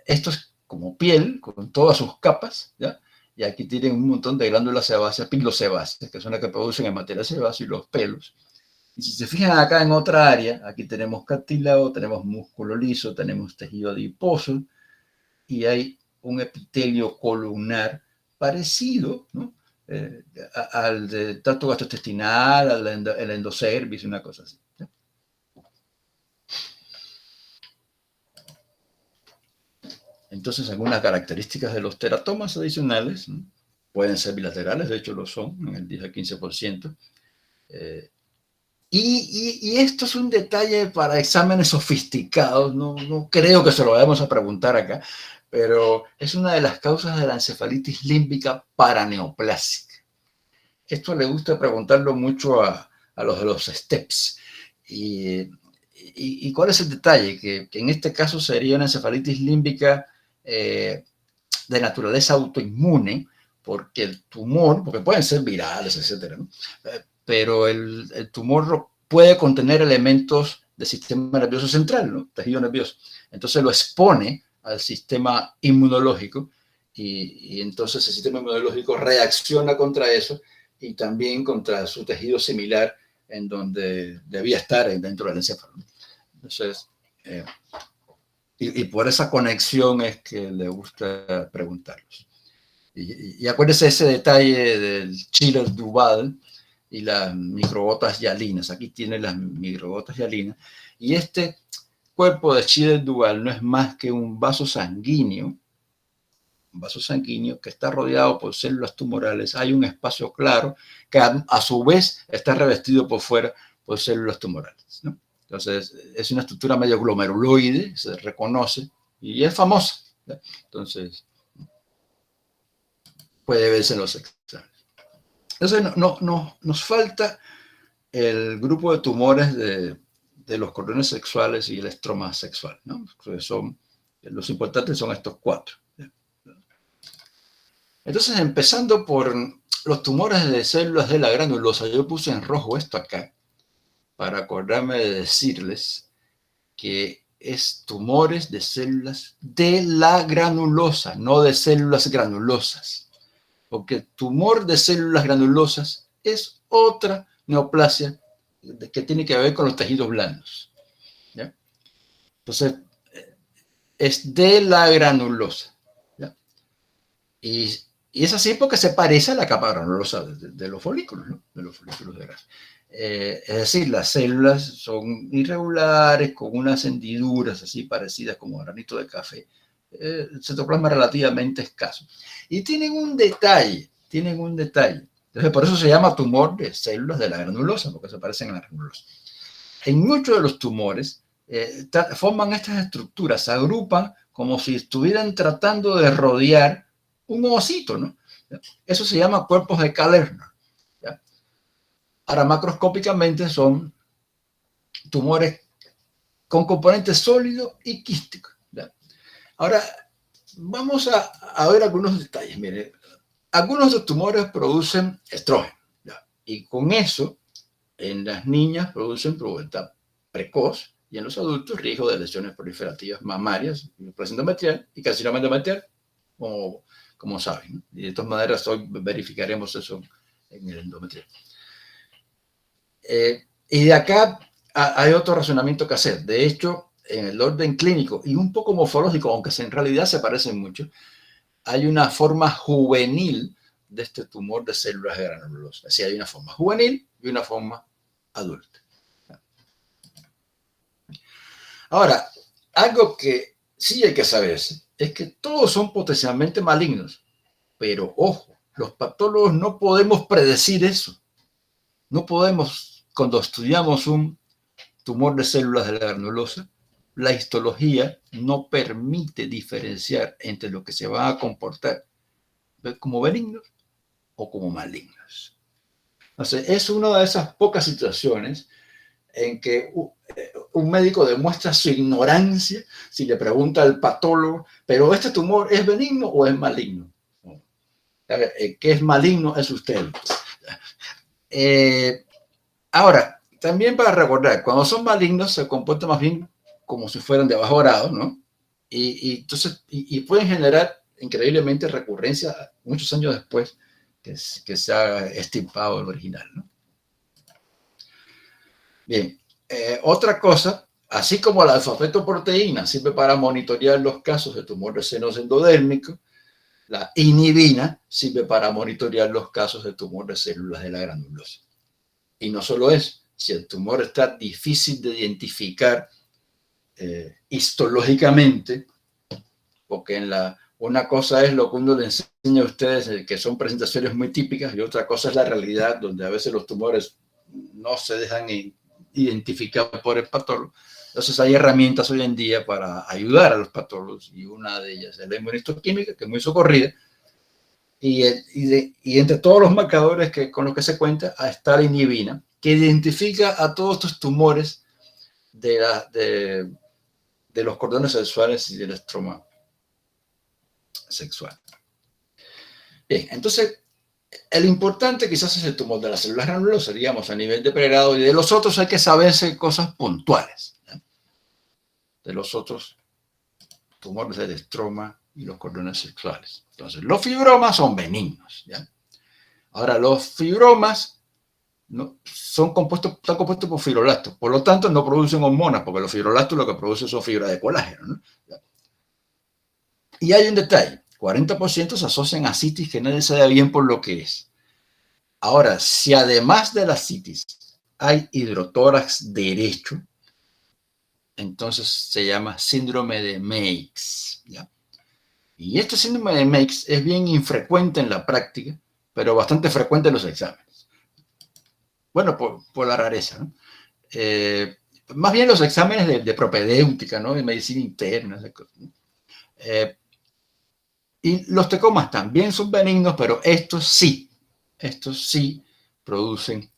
esto es como piel, con todas sus capas, ¿ya? Y aquí tienen un montón de glándulas sebáceas, pilosebáceas, que son las que producen el material sebáceo y los pelos. Y si se fijan acá en otra área, aquí tenemos cartílago, tenemos músculo liso, tenemos tejido adiposo, y hay un epitelio columnar parecido, ¿no? Al de tracto gastrointestinal, al endocervix, una cosa así, ¿no? Entonces, algunas características de los teratomas adicionales, ¿no? Pueden ser bilaterales, de hecho lo son, en el 10 a 15%. Y esto es un detalle para exámenes sofisticados, no creo que se lo vayamos a preguntar acá, pero es una de las causas de la encefalitis límbica paraneoplásica. Esto le gusta preguntarlo mucho a los de los STEPS. ¿Y cuál es el detalle? Que en este caso sería una encefalitis límbica de naturaleza autoinmune, porque el tumor, porque pueden ser virales, etcétera, ¿no? Pero el tumor puede contener elementos del sistema nervioso central, ¿no? Tejido nervioso. Entonces lo expone al sistema inmunológico y entonces el sistema inmunológico reacciona contra eso y también contra su tejido similar en donde debía estar dentro del encéfalo. Entonces, y por esa conexión es que le gusta preguntarlos. Y acuérdese ese detalle del Chiller-Duval y las microgotas hialinas. Aquí tiene las microgotas hialinas. Y este cuerpo de Chiller-Duval no es más que un vaso sanguíneo que está rodeado por células tumorales. Hay un espacio claro que a su vez está revestido por fuera por células tumorales, ¿no? Entonces, es una estructura medio glomeruloide, se reconoce y es famosa, ¿no? Entonces, puede verse en los exámenes. Entonces, nos falta el grupo de tumores de los cordones sexuales y el estroma sexual, ¿no? Los importantes son estos 4. Entonces, empezando por los tumores de células de la granulosa, yo puse en rojo esto acá para acordarme de decirles que es tumores de células de la granulosa, no de células granulosas. Porque tumor de células granulosas es otra neoplasia que tiene que ver con los tejidos blandos, ¿ya? Entonces, es de la granulosa, ¿ya? Y es así porque se parece a la capa granulosa de los folículos, ¿no? De los folículos de grasa. Es decir, las células son irregulares, con unas hendiduras así parecidas como granito de café. El citoplasma relativamente escaso. Y tienen un detalle. Entonces, por eso se llama tumor de células de la granulosa, porque se parecen a la granulosa. En muchos de los tumores forman estas estructuras, se agrupan como si estuvieran tratando de rodear un ovocito, ¿no? Eso se llama cuerpos de Kallerner. ¿Ya? Ahora, macroscópicamente son tumores con componentes sólidos y quísticos. ¿Ya? Ahora, vamos a ver algunos detalles. Miren, algunos de los tumores producen estrógeno, ¿ya? Y con eso, en las niñas producen pubertad precoz y en los adultos riesgo de lesiones proliferativas mamarias, neoplasia endometrial y carcinoma endometrial, como saben, ¿no? Y de todas maneras hoy verificaremos eso en el endometrial. Y de acá hay otro razonamiento que hacer. De hecho, en el orden clínico y un poco morfológico, aunque en realidad se parecen mucho, hay una forma juvenil de este tumor de células de granulosa. Es decir, hay una forma juvenil y una forma adulta. Ahora, algo que sí hay que saber es que todos son potencialmente malignos, pero ojo, los patólogos no podemos predecir eso. No podemos, cuando estudiamos un tumor de células de la granulosa, la histología no permite diferenciar entre lo que se va a comportar como benignos o como malignos. Entonces, es una de esas pocas situaciones en que un médico demuestra su ignorancia si le pregunta al patólogo, pero ¿este tumor es benigno o es maligno? ¿Qué es maligno? Es usted. Ahora, también para recordar, cuando son malignos se comportan más bien como si fueran de bajo grado, ¿no? Entonces, pueden generar increíblemente recurrencia muchos años después que se ha extirpado el original, ¿no? Bien, otra cosa, así como la alfa-fetoproteína sirve para monitorear los casos de tumor de senos endodérmicos, la inhibina sirve para monitorear los casos de tumor de células de la granulosa. Y no solo eso, si el tumor está difícil de identificar histológicamente, porque una cosa es lo que uno le enseña a ustedes, que son presentaciones muy típicas, y otra cosa es la realidad, donde a veces los tumores no se dejan identificar por el patólogo. Entonces hay herramientas hoy en día para ayudar a los patólogos, y una de ellas es la inmunistoquímica, que es muy socorrida, y entre todos los marcadores con los que se cuenta está la inhibina, que identifica a todos estos tumores de los cordones sexuales y del estroma sexual. Bien, entonces, el importante quizás es el tumor de las células granulosas, digamos, a nivel de pregrado, y de los otros hay que saberse cosas puntuales, ¿no? De los otros tumores del estroma y los cordones sexuales. Entonces, los fibromas son benignos, ¿ya? Ahora, los fibromas están compuestos por fibroblastos, por lo tanto no producen hormonas, porque los fibroblastos lo que producen son fibras de colágeno, ¿no? Y hay un detalle, 40% se asocian a citis que nadie sabe bien por lo que es. Ahora, si además de la citis hay hidrotórax derecho, entonces se llama síndrome de Meigs, ¿ya? Y este síndrome de Meigs es bien infrecuente en la práctica, pero bastante frecuente en los exámenes. Bueno, por la rareza, ¿no? Más bien los exámenes de propedéutica, ¿no? De medicina interna, ¿no? Y los tecomas también son benignos, pero estos sí producen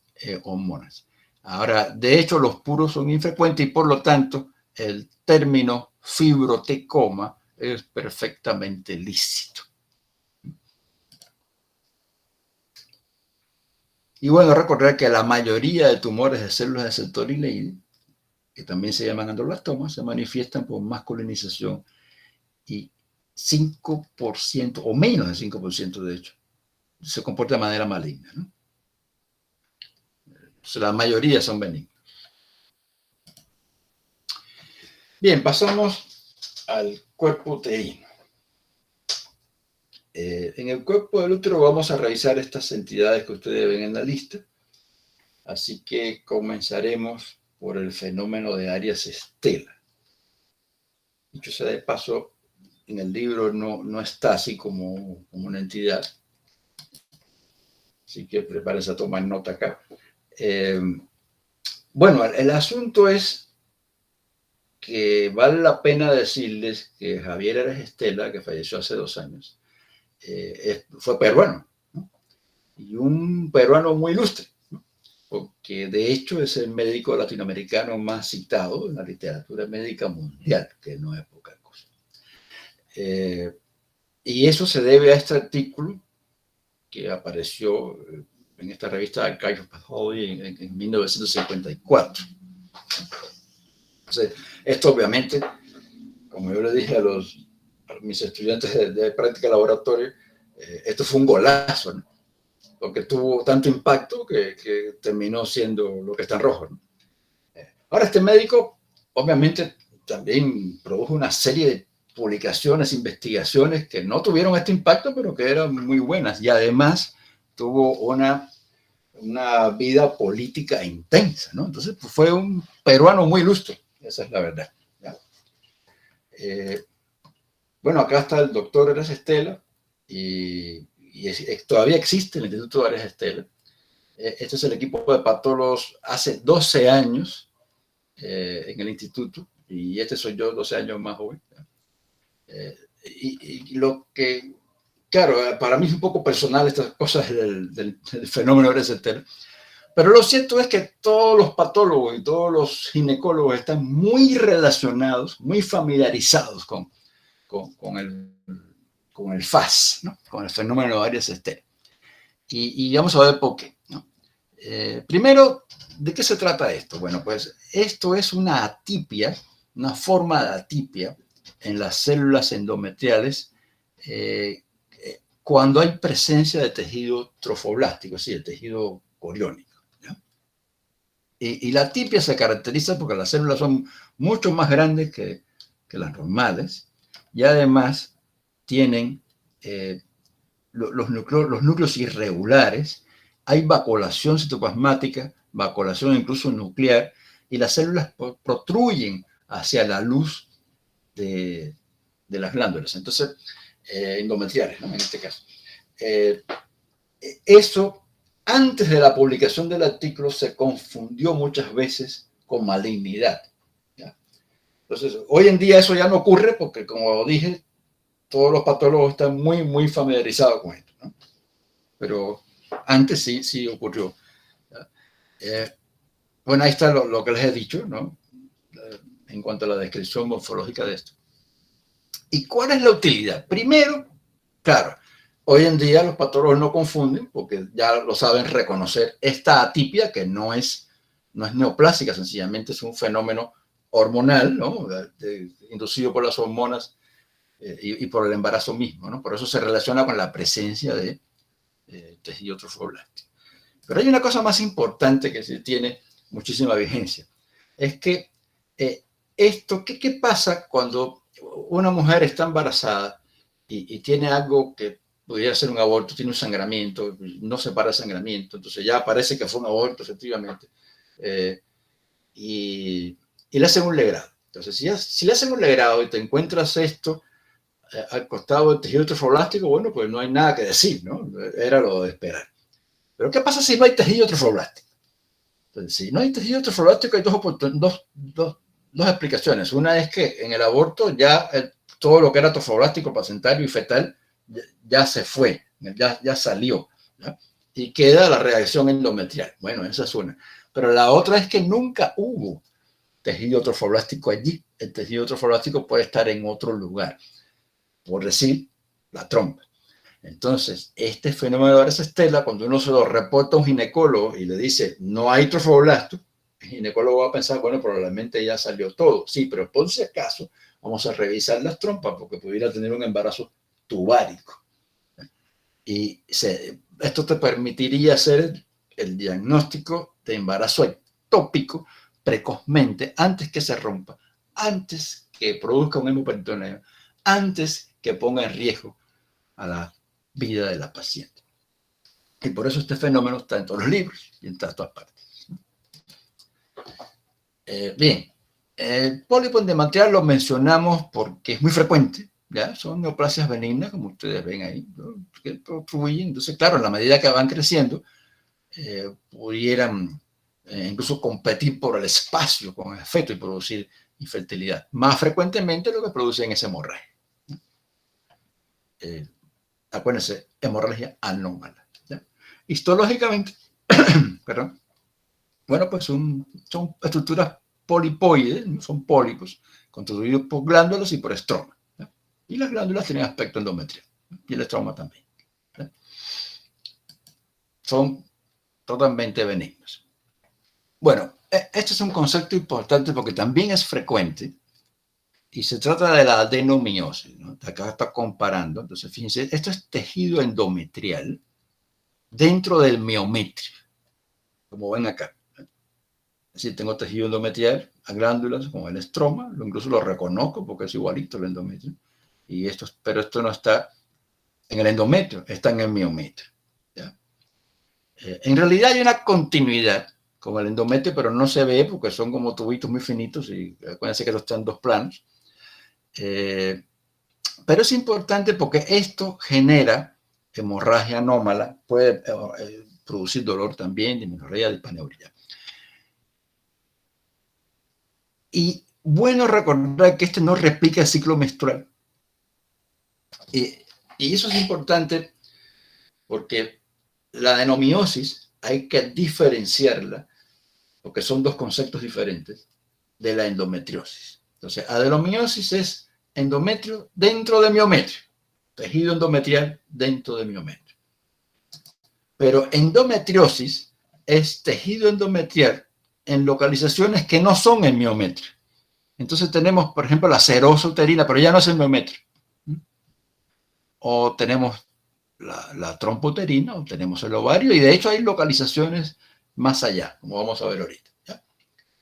hormonas. Ahora, de hecho, los puros son infrecuentes y por lo tanto el término fibrotecoma es perfectamente lícito. Y bueno, recordar que la mayoría de tumores de células de sector Leydig, que también se llaman androblastomas, se manifiestan por masculinización, y 5% o menos de 5% de hecho se comporta de manera maligna, ¿no? Entonces, la mayoría son benignos. Bien, pasamos al cuerpo uterino. En el cuerpo del útero vamos a revisar estas entidades que ustedes ven en la lista. Así que comenzaremos por el fenómeno de Arias Stella. Dicho sea de paso, en el libro no está así como una entidad. Así que prepárense a tomar nota acá. Bueno, el asunto es que vale la pena decirles que Javier Arias Stella, que falleció hace 2 años, fue peruano, ¿no? Y un peruano muy ilustre, ¿no? Porque de hecho es el médico latinoamericano más citado en la literatura médica mundial, que no es poca cosa. Y eso se debe a este artículo que apareció en esta revista Archive of Pathology en 1954. Entonces, esto obviamente, como yo le dije a mis estudiantes de práctica laboratorio, esto fue un golazo, ¿no? Porque tuvo tanto impacto que terminó siendo lo que está en rojo, ¿no? Ahora, este médico obviamente también produjo una serie de publicaciones, investigaciones que no tuvieron este impacto, pero que eran muy buenas, y además tuvo una vida política intensa, ¿no? Entonces, pues, fue un peruano muy ilustre, esa es la verdad, ¿ya? Bueno, acá está el doctor Arias Stella, y todavía existe el Instituto Arias Stella. Este es el equipo de patólogos hace 12 años en el instituto, y este soy yo 12 años más joven. Y lo que, claro, para mí es un poco personal estas cosas del fenómeno Arias Stella, pero lo cierto es que todos los patólogos y todos los ginecólogos están muy relacionados, muy familiarizados con el FAS, ¿no? Con el fenómeno de Arias Stella. Y vamos a ver por qué, ¿no? Primero, ¿de qué se trata esto? Bueno, pues esto es una atipia, una forma de atipia en las células endometriales cuando hay presencia de tejido trofoblástico, es decir, el tejido coriónico, ¿ya? Y la atipia se caracteriza porque las células son mucho más grandes que las normales, y además tienen los núcleos irregulares, hay vacuolación citoplasmática, vacuolación incluso nuclear, y las células protruyen hacia la luz de de las glándulas. Entonces, endometriales, ¿no? En este caso. Eso, antes de la publicación del artículo, se confundió muchas veces con malignidad. ¿Ya? Entonces, hoy en día eso ya no ocurre porque, como dije, todos los patólogos están muy, muy familiarizados con esto, ¿no? Pero antes sí, sí ocurrió. Bueno, ahí está lo que les he dicho, ¿no? En cuanto a la descripción morfológica de esto. ¿Y cuál es la utilidad? Primero, claro, hoy en día los patólogos no confunden porque ya lo saben reconocer esta atipia que no es neoplásica, sencillamente es un fenómeno hormonal, ¿no? Inducido por las hormonas y por el embarazo mismo, ¿no? Por eso se relaciona con la presencia de tejido trofoblástico. Pero hay una cosa más importante que sí tiene muchísima vigencia. Es que ¿qué pasa cuando una mujer está embarazada y tiene algo que pudiera ser un aborto, tiene un sangramiento, no se para el sangramiento, entonces ya parece que fue un aborto, efectivamente, y le hacen un legrado. Entonces, si le hacen un legrado y te encuentras esto al costado del tejido trofoblástico, bueno, pues no hay nada que decir, ¿no? Era lo de esperar. Pero ¿qué pasa si no hay tejido trofoblástico? Entonces, si no hay tejido trofoblástico, hay dos explicaciones. Una es que en el aborto ya todo lo que era trofoblástico, placentario y fetal ya se fue, ya salió, ¿ya? Y queda la reacción endometrial. Bueno, esa es una. Pero la otra es que nunca hubo tejido trofoblástico allí. El tejido trofoblástico puede estar en otro lugar, por decir, la trompa. Entonces, este fenómeno de varicela, cuando uno se lo reporta a un ginecólogo y le dice, no hay trofoblasto, el ginecólogo va a pensar, bueno, probablemente ya salió todo. Sí, pero por si acaso, vamos a revisar las trompas porque pudiera tener un embarazo tubárico. Y esto te permitiría hacer el diagnóstico de embarazo ectópico precozmente, antes que se rompa, antes que produzca un hemoperitoneo, antes que ponga en riesgo a la vida de la paciente. Y por eso este fenómeno está en todos los libros y en todas partes. Bien, el pólipo endometrial lo mencionamos porque es muy frecuente, ¿ya? Son neoplasias benignas, como ustedes ven ahí, ¿no? Que fluyen. Entonces, claro, en la medida que van creciendo, pudieran incluso competir por el espacio con el feto y producir infertilidad. Más frecuentemente lo que producen es hemorragia. Acuérdense, hemorragia anómala. ¿Ya? Histológicamente, perdón, bueno, pues son estructuras polipoides, ¿no? Son pólipos constituidos por glándulas y por estroma. ¿Ya? Y las glándulas tienen aspecto endometrial, ¿no? Y el estroma también. ¿Ya? Son totalmente benignos. Bueno, este es un concepto importante porque también es frecuente y se trata de la adenomiosis, ¿no? Acá está comparando. Entonces, fíjense, esto es tejido endometrial dentro del miometrio, como ven acá. Es decir, tengo tejido endometrial, a glándulas como el estroma, incluso lo reconozco porque es igualito al endometrio, pero esto no está en el endometrio, está en el miometrio. ¿Ya? En realidad hay una continuidad con el endometrio, pero no se ve porque son como tubitos muy finitos y acuérdense que esto está en dos planos. Pero es importante porque esto genera hemorragia anómala, puede producir dolor también, disminuir dispaneuria. Y bueno recordar que este no replica el ciclo menstrual. Y eso es importante porque la adenomiosis hay que diferenciarla, porque son dos conceptos diferentes, de la endometriosis. Entonces, adenomiosis es endometrio dentro de miometrio, tejido endometrial dentro de miometrio. Pero endometriosis es tejido endometrial en localizaciones que no son el miometrio. Entonces tenemos, por ejemplo, la serosa uterina, pero ya no es el miometrio. O tenemos la trompa uterina, o tenemos el ovario, y de hecho hay localizaciones más allá, como vamos a ver ahorita. ¿Ya?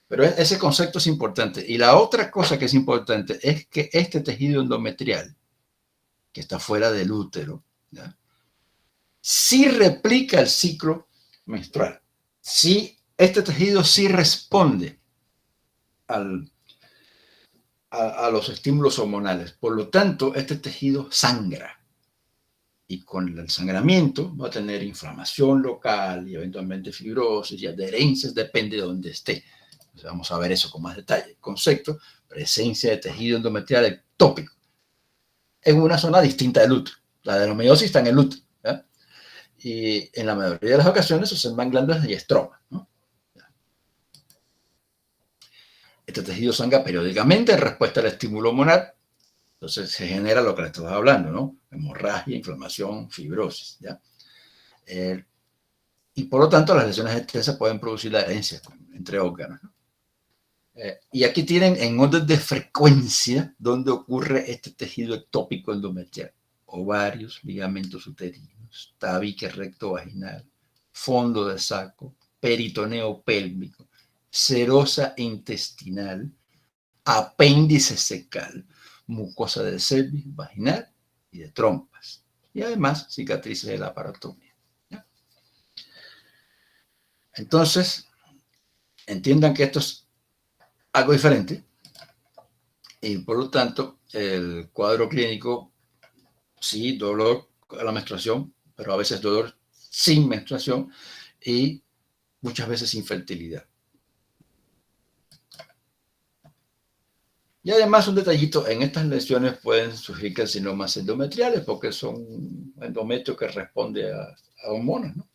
Pero ese concepto es importante. Y la otra cosa que es importante es que este tejido endometrial, que está fuera del útero, ¿ya? Sí replica el ciclo menstrual. Sí, este tejido sí responde a los estímulos hormonales. Por lo tanto, este tejido sangra. Y con el sangramiento va a tener inflamación local y eventualmente fibrosis y adherencias, depende de dónde esté. Entonces vamos a ver eso con más detalle. Concepto, presencia de tejido endometrial ectópico en una zona distinta del útero. La adenomiosis está en el útero, ¿ya? Y en la mayoría de las ocasiones se observan glándulas y estroma, ¿no? Este tejido sangra periódicamente en respuesta al estímulo hormonal. Entonces se genera lo que le estaba hablando, ¿no? Hemorragia, inflamación, fibrosis, ¿ya? Y por lo tanto las lesiones extensas pueden producir la herencia entre órganos, ¿no? Y aquí tienen en orden de frecuencia donde ocurre este tejido ectópico endometrial. Ovarios, ligamentos uterinos, tabique recto vaginal, fondo de saco, peritoneo pélvico, serosa intestinal, apéndice secal, mucosa del cervix, vaginal y de trompas. Y además cicatrices de la paratomía. ¿Ya? Entonces, entiendan que esto es algo diferente y por lo tanto el cuadro clínico, sí, dolor a la menstruación, pero a veces dolor sin menstruación y muchas veces infertilidad. Y además un detallito, en estas lesiones pueden surgir carcinomas endometriales porque son endometrio que responde a hormonas, ¿no?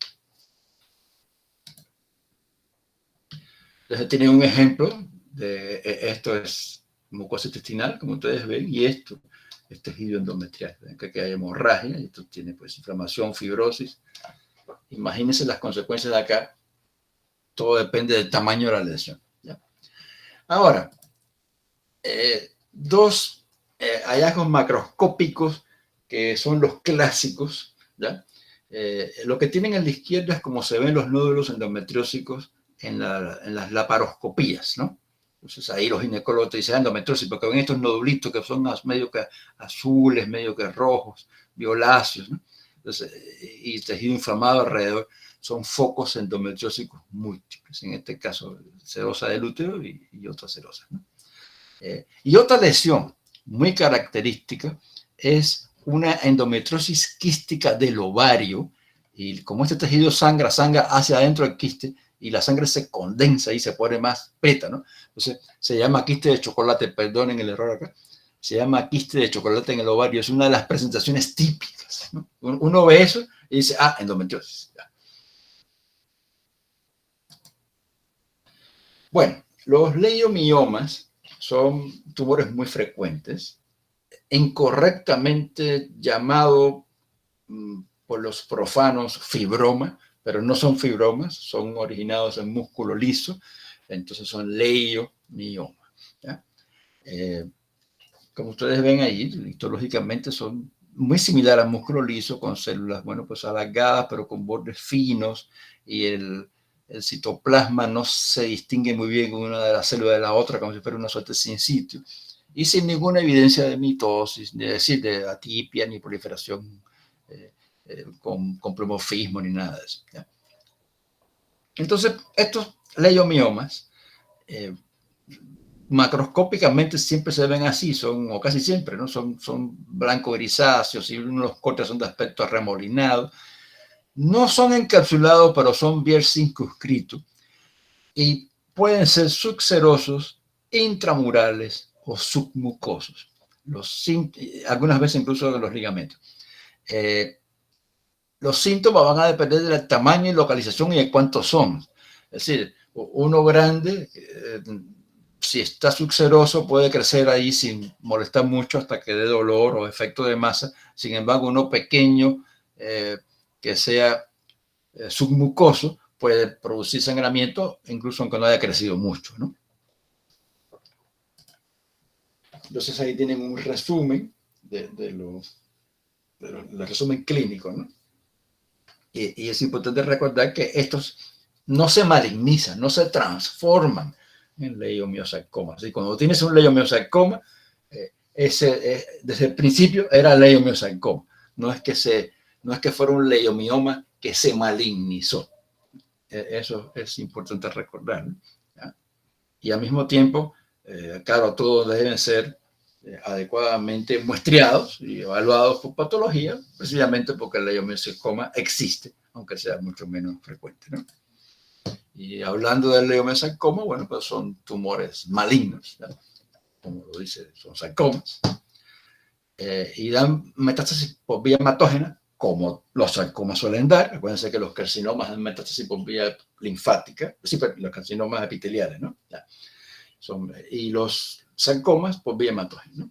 Entonces tienen un ejemplo de esto es mucosa intestinal, como ustedes ven, y esto es tejido endometrial. Ven que aquí hay hemorragia, y esto tiene pues inflamación, fibrosis. Imagínense las consecuencias de acá. Todo depende del tamaño de la lesión, ¿ya? Ahora, dos hallazgos macroscópicos que son los clásicos, ¿ya? Lo que tienen a la izquierda es como se ven los nódulos endometriósicos en las laparoscopías, ¿no? Entonces ahí los ginecólogos te dicen endometriosis, porque ven estos nodulitos que son medio que azules, medio que rojos, violáceos, ¿no? Entonces, y tejido inflamado alrededor, son focos endometriósicos múltiples, en este caso serosa del útero y otras serosas, ¿no? Y otra lesión muy característica es una endometriosis quística del ovario, y como este tejido sangra hacia adentro del quiste y la sangre se condensa y se pone más preta, ¿no? Entonces se llama quiste de chocolate, perdonen el error acá, se llama quiste de chocolate en el ovario, es una de las presentaciones típicas, ¿no? Uno ve eso y dice, ah, endometriosis. Bueno, los leiomiomas son tumores muy frecuentes, incorrectamente llamado por los profanos fibroma, pero no son fibromas, son originados en músculo liso, entonces son leiomiomas. Como ustedes ven ahí, histológicamente son muy similares al músculo liso, con células, bueno, pues alargadas, pero con bordes finos, y el citoplasma no se distingue muy bien con una de las células de la otra, como si fuera una suerte sin sitio, y sin ninguna evidencia de mitosis, es decir, de atipia, ni proliferación con plomorfismo, ni nada de eso, ¿ya? Entonces, estos leiomiomas, macroscópicamente siempre se ven así, son, o casi siempre, ¿no? Son blanco-grisáceos y unos cortes son de aspecto arremolinado. No son encapsulados, pero son bien circunscritos y pueden ser subserosos, intramurales o submucosos. Algunas veces incluso de los ligamentos. Los síntomas van a depender del tamaño y localización y de cuántos son. Es decir, uno grande, si está subseroso, puede crecer ahí sin molestar mucho hasta que dé dolor o efecto de masa. Sin embargo, uno pequeño que sea submucoso puede producir sangramiento, incluso aunque no haya crecido mucho, ¿no? Entonces ahí tienen un resumen del resumen clínico, ¿no? Y es importante recordar que estos no se malignizan, no se transforman en leiomiosarcomas. Y cuando tienes un leiomiosarcoma, desde el principio era leiomiosarcoma. No es que fuera un leiomioma que se malignizó. Eso es importante recordar, ¿no? ¿Ya? Y al mismo tiempo, Claro, todos deben ser adecuadamente muestreados y evaluados por patología, precisamente porque el leiomyosarcoma existe, aunque sea mucho menos frecuente, ¿no? Y hablando del leiomyosarcoma, bueno, pues son tumores malignos, ¿no? Como lo dice, son sarcomas, y dan metástasis por vía hematógena, como los sarcomas suelen dar. Acuérdense que los carcinomas dan metástasis por vía linfática, sí, pero los carcinomas epiteliales, ¿no? Ya. Y los sarcomas por vía hematógena, ¿no?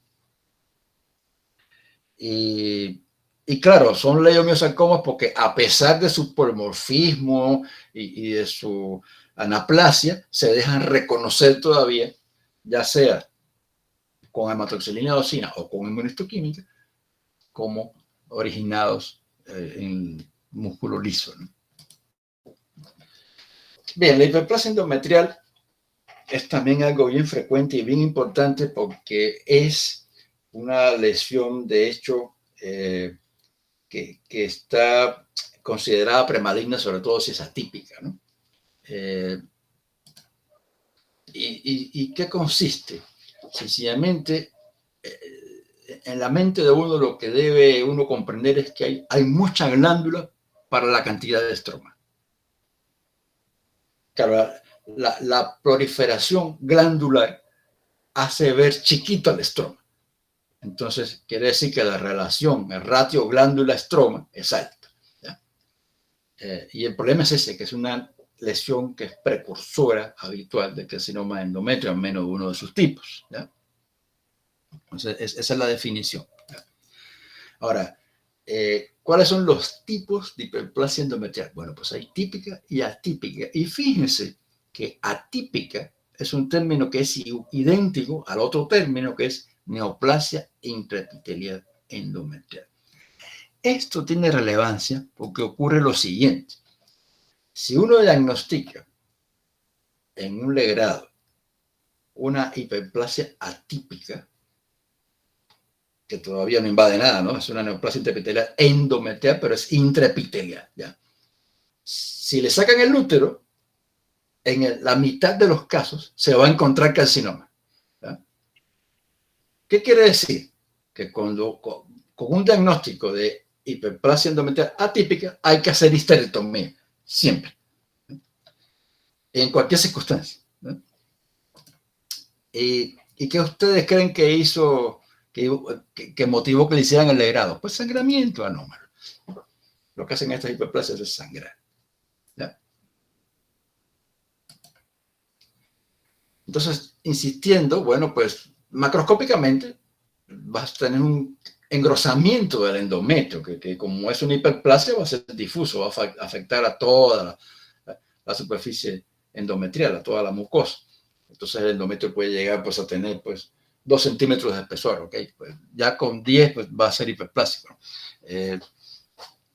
Y claro, son leiomyosarcomas porque a pesar de su polimorfismo y de su anaplasia, se dejan reconocer todavía, ya sea con hematoxilina eosina o con inmunistoquímica, como originados en músculo liso, ¿no? Bien, la hiperplasia endometrial es también algo bien frecuente y bien importante porque es una lesión, de hecho, que está considerada premaligna, sobre todo si es atípica, ¿no? ¿Y qué consiste? Sencillamente, en la mente de uno lo que debe uno comprender es que hay mucha glándula para la cantidad de estroma. Claro, la proliferación glandular hace ver chiquito el estroma. Entonces, quiere decir que la relación, el ratio glándula-estroma es alto, ¿ya? Y el problema es ese, que es una lesión que es precursora habitual del carcinoma de endometrio, al menos de uno de sus tipos, ¿ya? Entonces, esa es la definición, ¿ya? Ahora, ¿cuáles son los tipos de hiperplasia endometrial? Bueno, pues hay típica y atípica. Y fíjense que atípica es un término que es idéntico al otro término que es neoplasia intraepitelial endometrial. Esto tiene relevancia porque ocurre lo siguiente. Si uno diagnostica en un legrado una hiperplasia atípica, que todavía no invade nada, ¿no? Es una neoplasia intraepitelial endometrial, pero es intraepitelial, ¿ya? Si le sacan el útero, en la mitad de los casos se va a encontrar carcinoma, ¿ya? ¿Qué quiere decir? Que con un diagnóstico de hiperplasia endometrial atípica hay que hacer histerectomía, siempre, ¿no? En cualquier circunstancia, ¿no? ¿Y qué ustedes creen que hizo, que motivó que le hicieran el legrado? Pues sangramiento anómalo. Lo que hacen estas hiperplasias es sangrar, ¿ya? Entonces, insistiendo, bueno, pues macroscópicamente vas a tener un engrosamiento del endometrio, que como es una hiperplasia va a ser difuso, va a afectar a toda la superficie endometrial, a toda la mucosa. Entonces el endometrio puede llegar pues, a tener pues, 2 centímetros de espesor, ¿ok? Pues, ya con 10 pues, va a ser hiperplásico.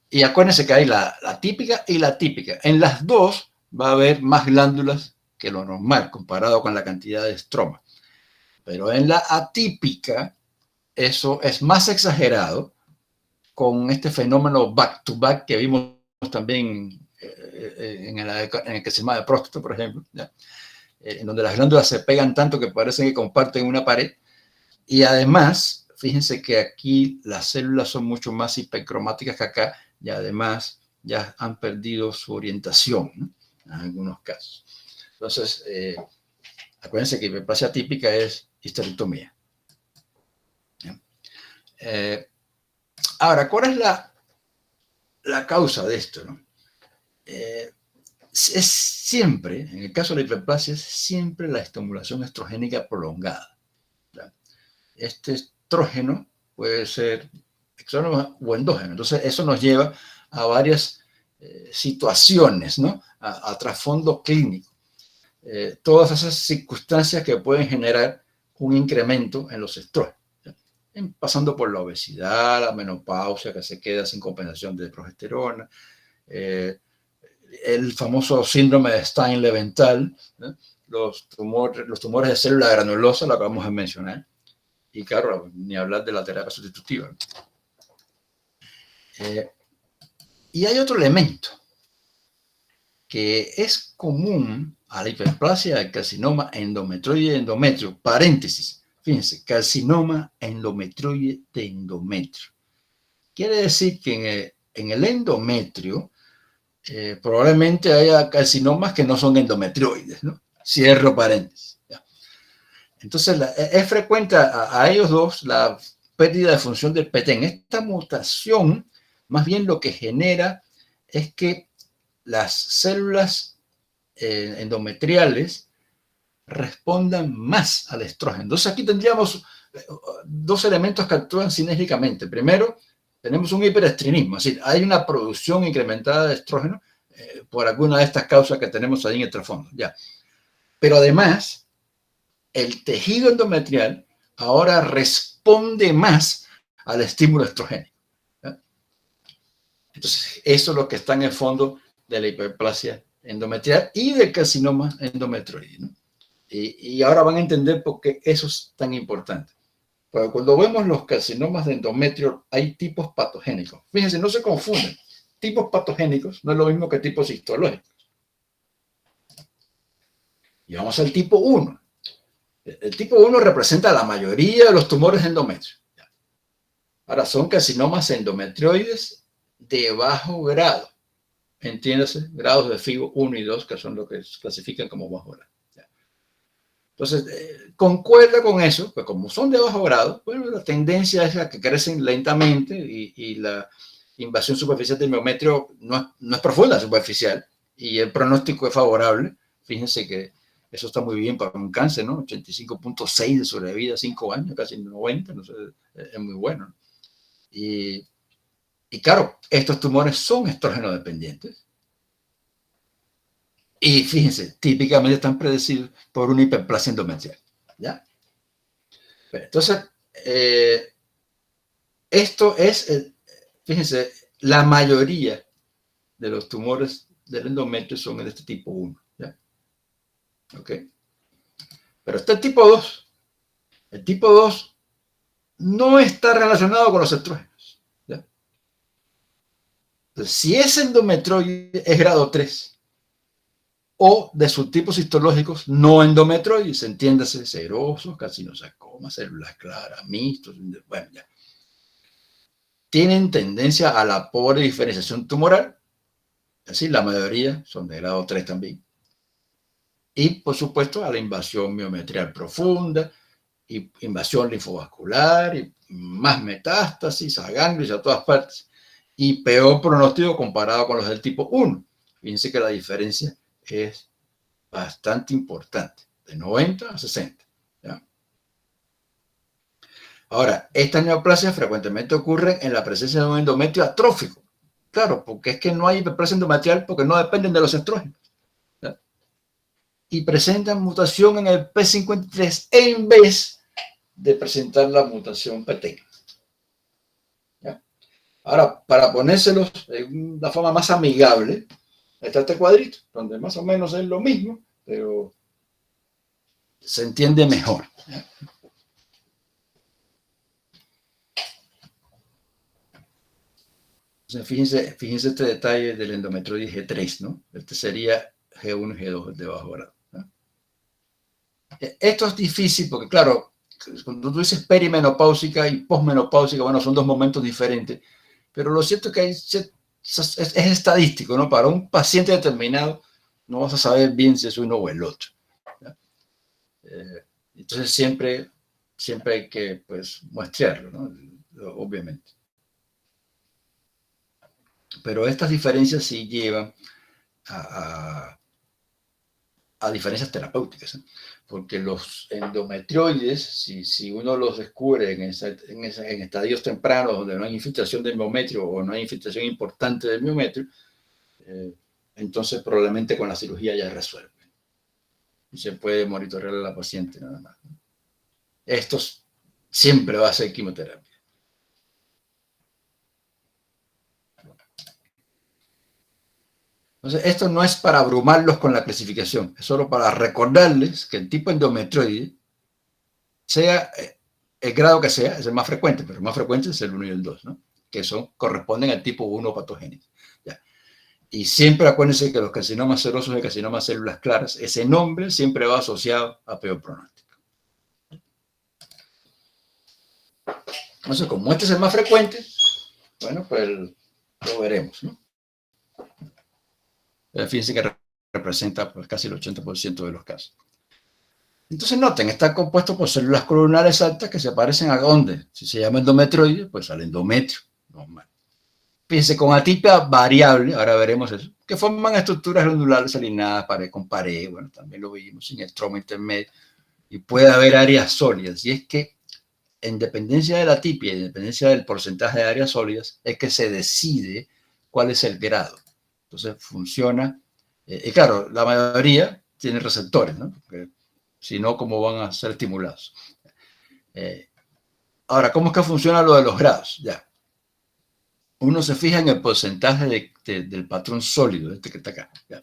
Y acuérdense que hay la típica y la típica. En las dos va a haber más glándulas que lo normal, comparado con la cantidad de estroma. Pero en la atípica, eso es más exagerado con este fenómeno back-to-back que vimos también en el carcinoma de próstata, por ejemplo, ¿ya? En donde las glándulas se pegan tanto que parecen que comparten una pared. Y además, fíjense que aquí las células son mucho más hipercromáticas que acá y además ya han perdido su orientación, ¿no? En algunos casos. Entonces, acuérdense que hiperplasia típica es histerectomía. Ahora, ¿cuál es la causa de esto, ¿no? Es siempre, en el caso de la hiperplasia, es siempre la estimulación estrogénica prolongada, ¿ya? Este estrógeno puede ser exógeno o endógeno. Entonces, eso nos lleva a varias situaciones, ¿no? A trasfondo clínico. Todas esas circunstancias que pueden generar un incremento en los estrógenos, ¿ya? Pasando por la obesidad, la menopausia que se queda sin compensación de progesterona, el famoso síndrome de Stein-Leventhal, ¿no? Los tumores de célula granulosa, lo acabamos de mencionar, y claro, ni hablar de la terapia sustitutiva. Y hay otro elemento que es común a la hiperplasia, al carcinoma endometrioide de endometrio. Paréntesis, fíjense, carcinoma endometrioide de endometrio. Quiere decir que en el endometrio probablemente haya carcinomas que no son endometrioides, ¿no? Cierro paréntesis. ¿Ya? Entonces, es frecuente a ellos dos la pérdida de función del petén. Esta mutación, más bien lo que genera es que las células endometriales respondan más al estrógeno. Entonces, aquí tendríamos dos elementos que actúan sinérgicamente. Primero, tenemos un hiperestrinismo, es decir, hay una producción incrementada de estrógeno por alguna de estas causas que tenemos ahí en el trasfondo. Ya. Pero además, el tejido endometrial ahora responde más al estímulo estrogénico. ¿Ya? Entonces, eso es lo que está en el fondo de la hiperplasia endometrial y del carcinoma endometrioide, ¿no? Y ahora van a entender por qué eso es tan importante. Pero cuando vemos los carcinomas de endometrio, hay tipos patogénicos. Fíjense, no se confunden. Tipos patogénicos no es lo mismo que tipos histológicos. Y vamos al tipo 1. El tipo 1 representa la mayoría de los tumores de endometrio. Ahora, son carcinomas endometrioides de bajo grado. Entiéndase, grados de FIGO 1 y 2, que son lo que se clasifican como bajo grado. Entonces, concuerda con eso, pues como son de bajo grado, bueno, la tendencia es a que crecen lentamente y la invasión superficial del miometrio no es profunda, es superficial, y el pronóstico es favorable. Fíjense que eso está muy bien para un cáncer, ¿no? 85.6 de sobrevida, 5 años, casi 90, no sé, es muy bueno, ¿no? Y claro, estos tumores son estrógeno dependientes. Y fíjense, típicamente están predecidos por una hiperplasia endometrial. ¿Ya? Entonces, esto es, fíjense, la mayoría de los tumores del endometrio son de este tipo 1. ¿Ya? ¿Ok? Pero está el tipo 2. El tipo 2 no está relacionado con los estrógenos. ¿Ya? Entonces, si es endometrioide, es grado 3. O de subtipos histológicos no endometrioides, entiéndase, serosos, carcinosarcomas, células claras, mixtos, bueno, ya. Tienen tendencia a la pobre diferenciación tumoral, así la mayoría son de grado 3 también. Y, por supuesto, a la invasión miometrial profunda, y invasión linfovascular, y más metástasis, a ganglios, a todas partes. Y peor pronóstico comparado con los del tipo 1. Fíjense que la diferencia es bastante importante, de 90 a 60. ¿Ya? Ahora, estas neoplasias frecuentemente ocurren en la presencia de un endometrio atrófico. Claro, porque es que no hay hiperplasia endometrial porque no dependen de los estrógenos. ¿Ya? Y presentan mutación en el P53 en vez de presentar la mutación PT. ¿Ya? Ahora, para ponérselos de una forma más amigable, está este cuadrito, donde más o menos es lo mismo, pero se entiende mejor. ¿Ya? Fíjense este detalle del endometrioide G3, ¿no? Este sería G1 y G2 de bajo grado, ¿no? Esto es difícil porque, claro, cuando tú dices perimenopáusica y posmenopáusica, bueno, son dos momentos diferentes, pero lo cierto es que es estadístico, ¿no? Para un paciente determinado no vas a saber bien si es uno o el otro. Entonces siempre hay que, pues, muestrearlo, ¿no? Obviamente. Pero estas diferencias sí llevan a diferencias terapéuticas, ¿eh? Porque los endometrioides, si uno los descubre en estadios tempranos donde no hay infiltración del miometrio o no hay infiltración importante del miometrio, entonces probablemente con la cirugía ya resuelve. Y se puede monitorear a la paciente nada más. Esto siempre va a ser quimioterapia. Entonces, esto no es para abrumarlos con la clasificación, es solo para recordarles que el tipo endometrioide, sea el grado que sea, es el más frecuente, pero el más frecuente es el 1 y el 2, ¿no? Que corresponden al tipo 1 patogénico. ¿Ya? Y siempre acuérdense que los carcinomas serosos y carcinomas células claras, ese nombre siempre va asociado a peor pronóstico. Entonces, como este es el más frecuente, bueno, pues lo veremos, ¿no? Fíjense que representa pues, casi el 80% de los casos. Entonces noten, está compuesto por células columnares altas que se parecen a dónde. Si se llama endometrioide, pues al endometrio normal. Fíjense, con atipia variable, ahora veremos eso, que forman estructuras glandulares alineadas pared con pared, bueno, también lo vimos sin estroma intermedio, y puede haber áreas sólidas. Y es que en dependencia de la atipia y en dependencia del porcentaje de áreas sólidas, es que se decide cuál es el grado. Entonces funciona, y claro, la mayoría tiene receptores, ¿no? Porque si no, ¿cómo van a ser estimulados? Ahora, ¿cómo es que funciona lo de los grados? Ya. Uno se fija en el porcentaje del patrón sólido, este que está acá. Ya.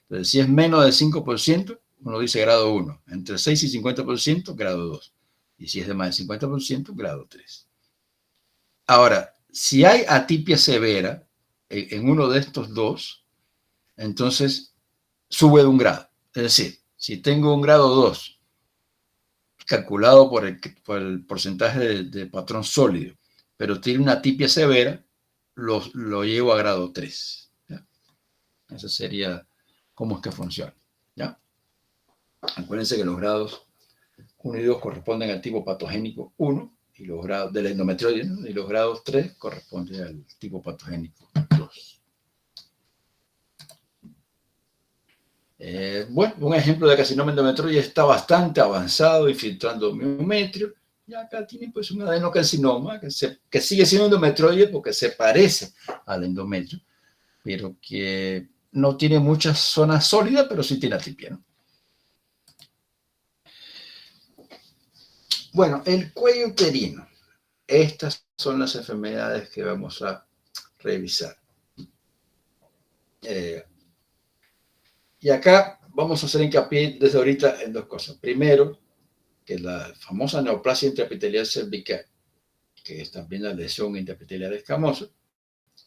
Entonces, si es menos del 5%, uno dice grado 1. Entre 6 y 50%, grado 2. Y si es de más del 50%, grado 3. Ahora, si hay atipia severa en uno de estos dos, entonces sube de un grado. Es decir, si tengo un grado 2 calculado por el porcentaje de patrón sólido, pero tiene una atipia severa, lo llevo a grado 3. ¿Ya? Eso sería cómo es que funciona. ¿Ya? Acuérdense que los grados 1 y 2 corresponden al tipo patogénico 1 y los grados del endometrioide, ¿no? Y los grados 3 corresponden al tipo patogénico 2. Bueno, un ejemplo de carcinoma endometrioide está bastante avanzado, infiltrando miometrio. Y acá tiene pues un adenocarcinoma que sigue siendo endometrioide porque se parece al endometrio, pero que no tiene muchas zonas sólidas, pero sí tiene atipia, ¿no? Bueno, el cuello uterino. Estas son las enfermedades que vamos a revisar. Y acá vamos a hacer hincapié desde ahorita en dos cosas. Primero, que la famosa neoplasia intraepitelial cervical, que es también la lesión intraepitelial escamosa,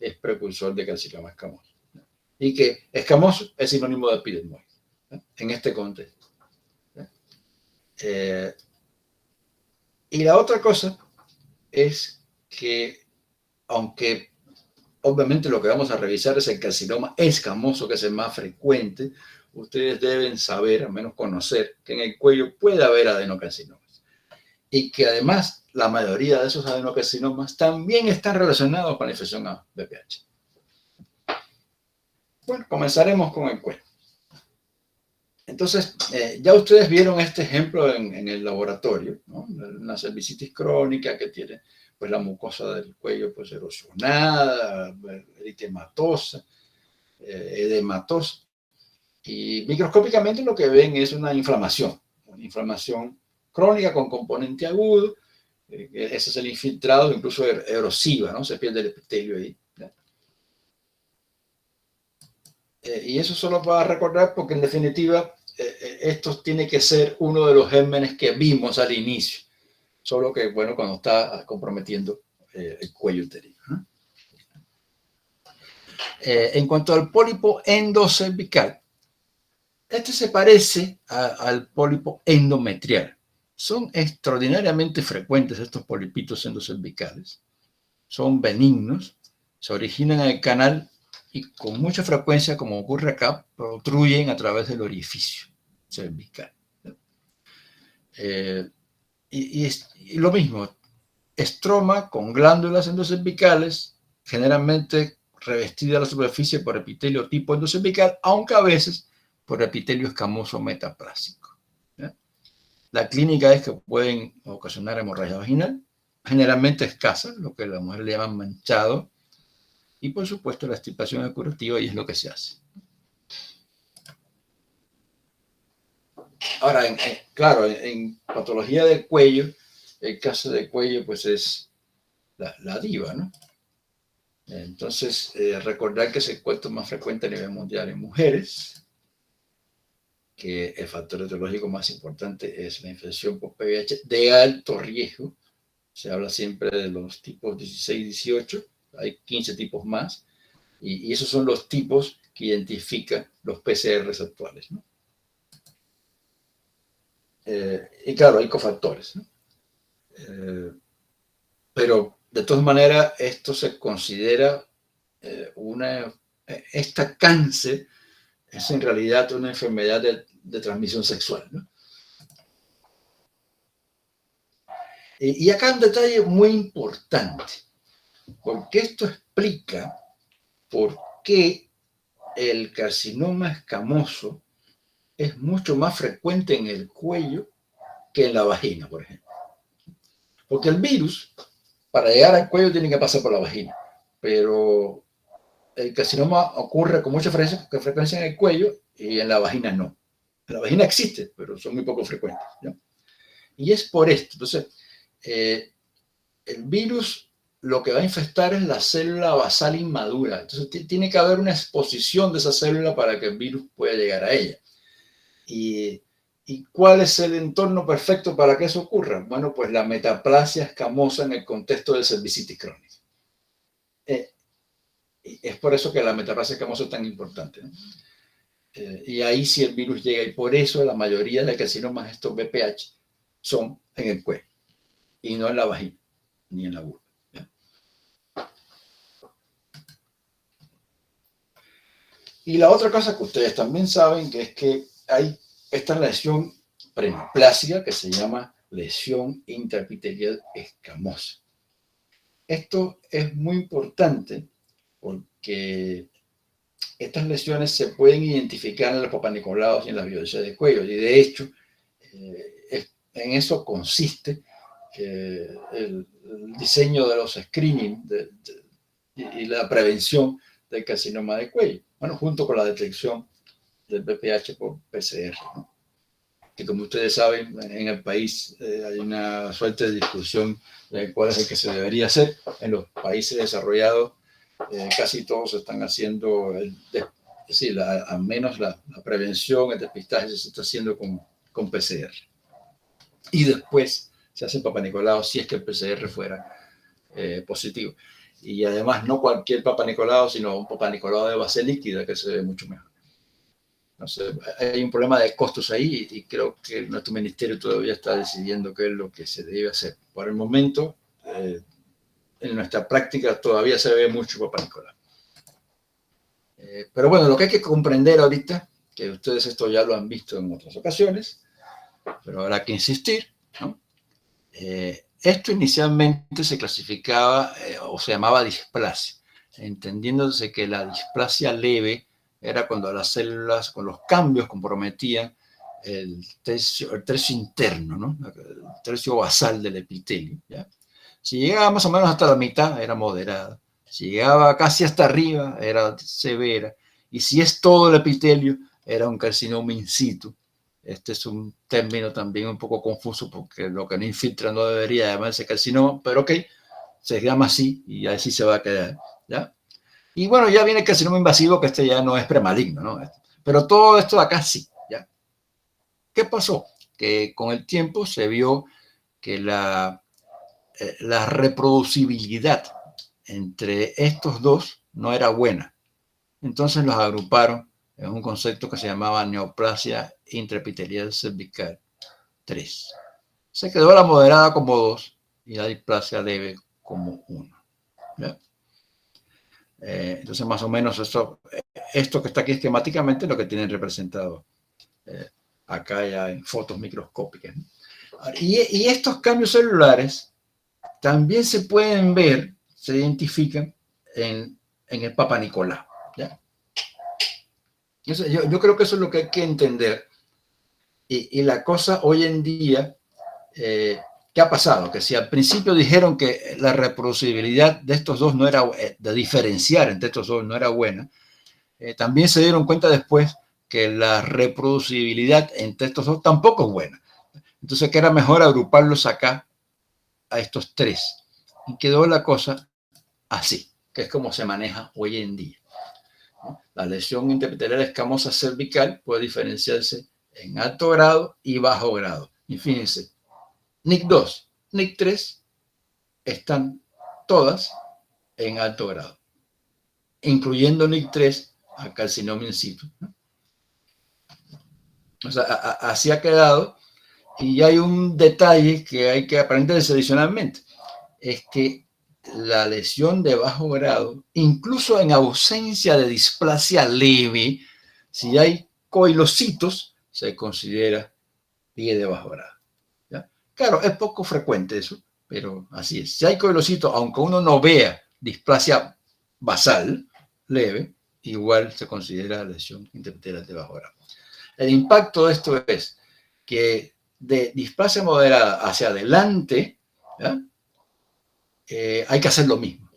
es precursor de carcinoma escamoso. Y que escamoso es sinónimo de epidermoide, ¿no? En este contexto. Y la otra cosa es que, aunque obviamente lo que vamos a revisar es el carcinoma escamoso, que es el más frecuente, ustedes deben saber, al menos conocer, que en el cuello puede haber adenocarcinomas. Y que además la mayoría de esos adenocarcinomas también están relacionados con la infección a BPH. Bueno, comenzaremos con el cuello. Entonces, ya ustedes vieron este ejemplo en el laboratorio, ¿no? Una cervicitis crónica que tiene pues la mucosa del cuello pues erosionada, eritematosa, edematosa. Y microscópicamente lo que ven es una inflamación crónica con componente agudo. Ese es el infiltrado, incluso erosiva, ¿no? Se pierde el epitelio ahí. Y eso solo para recordar porque en definitiva esto tiene que ser uno de los gérmenes que vimos al inicio, solo que bueno, cuando está comprometiendo el cuello uterino, ¿no? En cuanto al pólipo endocervical, este se parece al pólipo endometrial. Son extraordinariamente frecuentes estos polipitos endocervicales. Son benignos, se originan en el canal y con mucha frecuencia, como ocurre acá, protruyen a través del orificio cervical. Y lo mismo, estroma con glándulas endocervicales, generalmente revestida la superficie por epitelio tipo endocervical, aunque a veces por epitelio escamoso metaplásico. ¿Ya? La clínica es que pueden ocasionar hemorragia vaginal, generalmente escasa, lo que las mujeres le llaman manchado, y por supuesto la extirpación es curativa y es lo que se hace. Ahora, claro, en patología del cuello, el caso del cuello pues es la diva, ¿no? Entonces, recordar que se encuentra más frecuente a nivel mundial en mujeres, que el factor etiológico más importante es la infección por PVH de alto riesgo. Se habla siempre de los tipos 16 y 18, hay 15 tipos más, Y esos son los tipos que identifican los PCRs actuales, ¿no? Y claro, hay cofactores, ¿no? Pero de todas maneras, esto se considera esta cáncer es en realidad una enfermedad de transmisión sexual, ¿no? Y acá un detalle muy importante, porque esto explica por qué el carcinoma escamoso es mucho más frecuente en el cuello que en la vagina, por ejemplo. Porque el virus, para llegar al cuello, tiene que pasar por la vagina. Pero el carcinoma ocurre con mucha frecuencia en el cuello y en la vagina no. En la vagina existe, pero son muy poco frecuentes, ¿no? Y es por esto. Entonces, el virus lo que va a infestar es la célula basal inmadura. Entonces, tiene que haber una exposición de esa célula para que el virus pueda llegar a ella. ¿Y cuál es el entorno perfecto para que eso ocurra? Bueno, pues la metaplasia escamosa en el contexto de cervicitis crónica. Es por eso que la metaplasia escamosa es tan importante, ¿no? Y ahí sí el virus llega, y por eso la mayoría de carcinomas, estos BPH, son en el cuello, y no en la vagina, ni en la vulva. Y la otra cosa que ustedes también saben, que es que hay esta lesión preneoplásica que se llama lesión intraepitelial escamosa. Esto es muy importante porque estas lesiones se pueden identificar en los papanicolaos y en las biopsias de cuello. Y de hecho, en eso consiste el diseño de los screening y la prevención del carcinoma de cuello. Bueno, junto con la detección del BPH por PCR, ¿no? Que como ustedes saben, en el país hay una suerte de discusión de cuál es el que se debería hacer. En los países desarrollados, casi todos están haciendo, es decir, al menos la prevención, el depistaje se está haciendo con PCR. Y después se hace Papanicolau si es que el PCR fuera positivo. Y además no cualquier Papanicolau, sino un Papanicolau de base líquida que se ve mucho mejor. Entonces, hay un problema de costos ahí y creo que nuestro ministerio todavía está decidiendo qué es lo que se debe hacer. Por el momento, en nuestra práctica todavía se ve mucho Papanicolau. Pero bueno, lo que hay que comprender ahorita, que ustedes esto ya lo han visto en otras ocasiones, pero habrá que insistir, ¿no? Esto inicialmente se clasificaba o se llamaba displasia, entendiéndose que la displasia leve era cuando las células con los cambios comprometían el tercio interno, ¿no? El tercio basal del epitelio, ¿ya? Si llegaba más o menos hasta la mitad, era moderada. Si llegaba casi hasta arriba, era severa. Y si es todo el epitelio, era un carcinoma in situ. Este es un término también un poco confuso porque lo que no infiltra no debería llamarse carcinoma, pero ok, se llama así y así se va a quedar, ¿ya? Y bueno, ya viene el carcinoma invasivo, que este ya no es premaligno, ¿no? Pero todo esto de acá sí, ¿ya? ¿Qué pasó? Que con el tiempo se vio que la reproducibilidad entre estos dos no era buena. Entonces los agruparon en un concepto que se llamaba neoplasia intraepitelial cervical 3. Se quedó la moderada como 2 y la displasia leve como 1. Entonces, más o menos esto que está aquí esquemáticamente es lo que tienen representado acá ya en fotos microscópicas, ¿no? Y estos cambios celulares también se pueden ver, se identifican en el Papa Nicolau, ¿ya? Yo creo que eso es lo que hay que entender. Y la cosa hoy en día, ¿qué ha pasado? Que si al principio dijeron que la reproducibilidad de estos dos no era, de diferenciar entre estos dos no era buena, también se dieron cuenta después que la reproducibilidad entre estos dos tampoco es buena. Entonces, que era mejor agruparlos acá a estos tres. Y quedó la cosa así, que es como se maneja hoy en día, ¿no? La lesión intraepitelial escamosa cervical puede diferenciarse en alto grado y bajo grado. Y fíjense, NIC2, NIC3 están todas en alto grado. incluyendo NIC3 a carcinoma in situ, ¿no? O sea, así ha quedado. Y hay un detalle que hay que aprender adicionalmente, es que la lesión de bajo grado, incluso en ausencia de displasia leve, si hay coilocitos, se considera pie de bajo grado, ¿ya? Claro, es poco frecuente eso, pero así es. Si hay coilocitos, aunque uno no vea displasia basal leve, igual se considera lesión interpetral de bajo grado. El impacto de esto es que de displasia moderada hacia adelante, ¿ya? Hay que hacer lo mismo.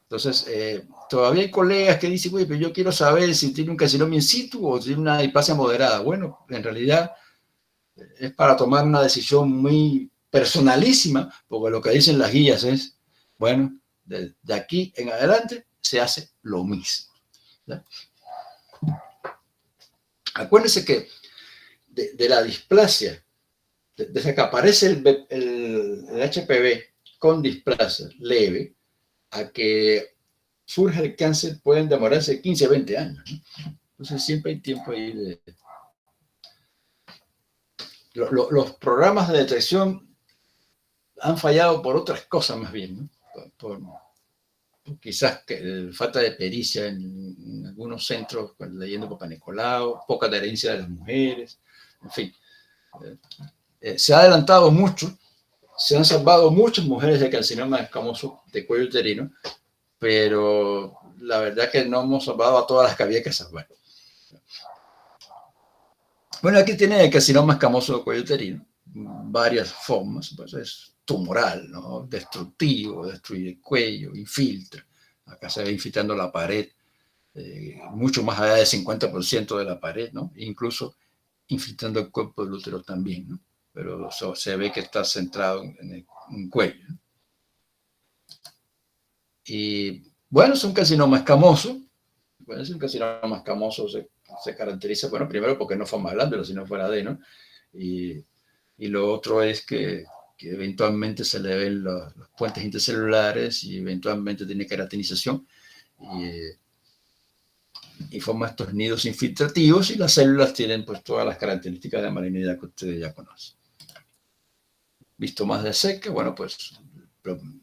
Entonces, todavía hay colegas que dicen, pero yo quiero saber si tiene un carcinoma in situ o si tiene una displasia moderada. Bueno, en realidad es para tomar una decisión muy personalísima, porque lo que dicen las guías es, bueno, de aquí en adelante se hace lo mismo, ¿ya? Acuérdense que de la displasia, desde que aparece el HPV con displasia leve a que surge el cáncer pueden demorarse 15, 20 años, ¿no? Entonces siempre hay tiempo ahí de... Los programas de detección han fallado por otras cosas más bien, ¿no? Por quizás falta de pericia en algunos centros, leyendo Papa Nicolau, poca adherencia de las mujeres, en fin. Se ha adelantado mucho, se han salvado muchas mujeres de carcinoma escamoso de cuello uterino, pero la verdad que no hemos salvado a todas las que había que salvar. Bueno, aquí tiene el carcinoma escamoso de cuello uterino, varias formas, pues es tumoral, ¿no? Destructivo, destruye el cuello, infiltra. Acá se ve infiltrando la pared, mucho más allá del 50% de la pared, ¿no? Incluso infiltrando el cuerpo del útero también, ¿no? Pero se ve que está centrado en el cuello, ¿no? Y bueno, es un carcinoma escamoso. Bueno, es un carcinoma escamoso se caracteriza, bueno, primero porque no forma glándula, sino fuera de, ¿no? Y lo otro es que eventualmente se le ven los puentes intercelulares y eventualmente tiene queratinización y forma estos nidos infiltrativos y las células tienen pues todas las características de malignidad que ustedes ya conocen. Visto más de cerca, bueno, pues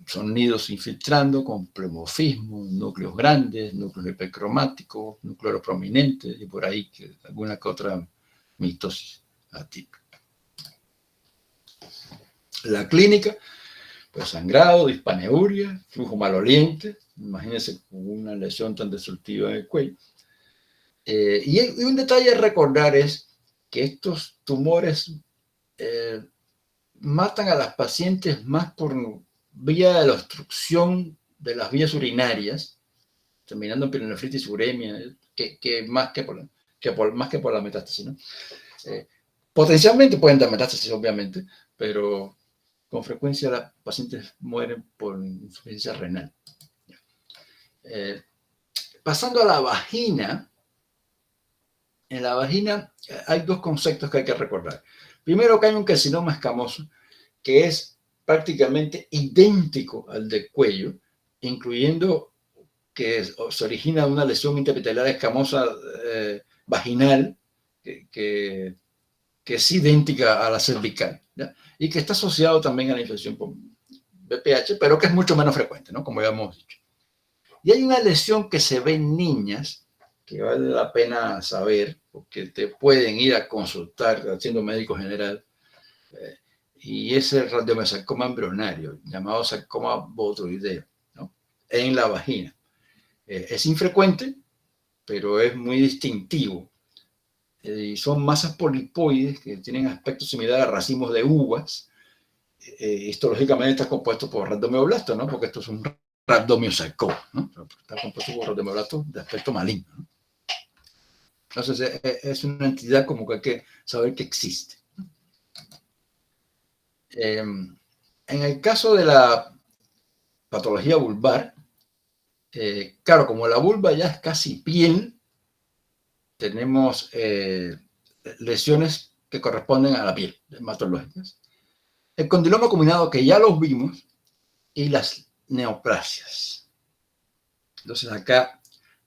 son nidos infiltrando con pleomorfismo, núcleos grandes, núcleos hipercromáticos, núcleos prominentes y por ahí que alguna que otra mitosis atípica. La clínica, pues sangrado, dispaneuria, flujo maloliente, imagínense con una lesión tan destructiva en el cuello. Y un detalle a recordar es que estos tumores matan a las pacientes más por vía de la obstrucción de las vías urinarias, terminando en pielonefritis, uremia, que más que por la metástasis, ¿no? Potencialmente pueden dar metástasis, obviamente, pero con frecuencia las pacientes mueren por insuficiencia renal. Pasando a la vagina, en la vagina hay dos conceptos que hay que recordar. Primero, que hay un carcinoma escamoso que es prácticamente idéntico al del cuello, incluyendo que se origina una lesión interepitelial escamosa vaginal que es idéntica a la cervical, ¿ya? Y que está asociado también a la infección por BPH, pero que es mucho menos frecuente, ¿no? Como ya hemos dicho. Y hay una lesión que se ve en niñas, que vale la pena saber, porque te pueden ir a consultar haciendo médico general, y es el radiomesarcoma embrionario, llamado sarcoma botroideo, ¿no? En la vagina. Es infrecuente, pero es muy distintivo. Y son masas polipoides que tienen aspecto similar a racimos de uvas. Histológicamente está compuesto por rabdomioblastos, ¿no? Porque esto es un rabdomiosarcoma, ¿no? Está compuesto por rabdomioblastos de aspecto maligno, ¿no? Entonces es una entidad como que hay que saber que existe. En el caso de la patología vulvar, claro, como la vulva ya es casi piel, tenemos lesiones que corresponden a la piel, hematológicas. El condiloma combinado, que ya los vimos, y las neoplasias. Entonces acá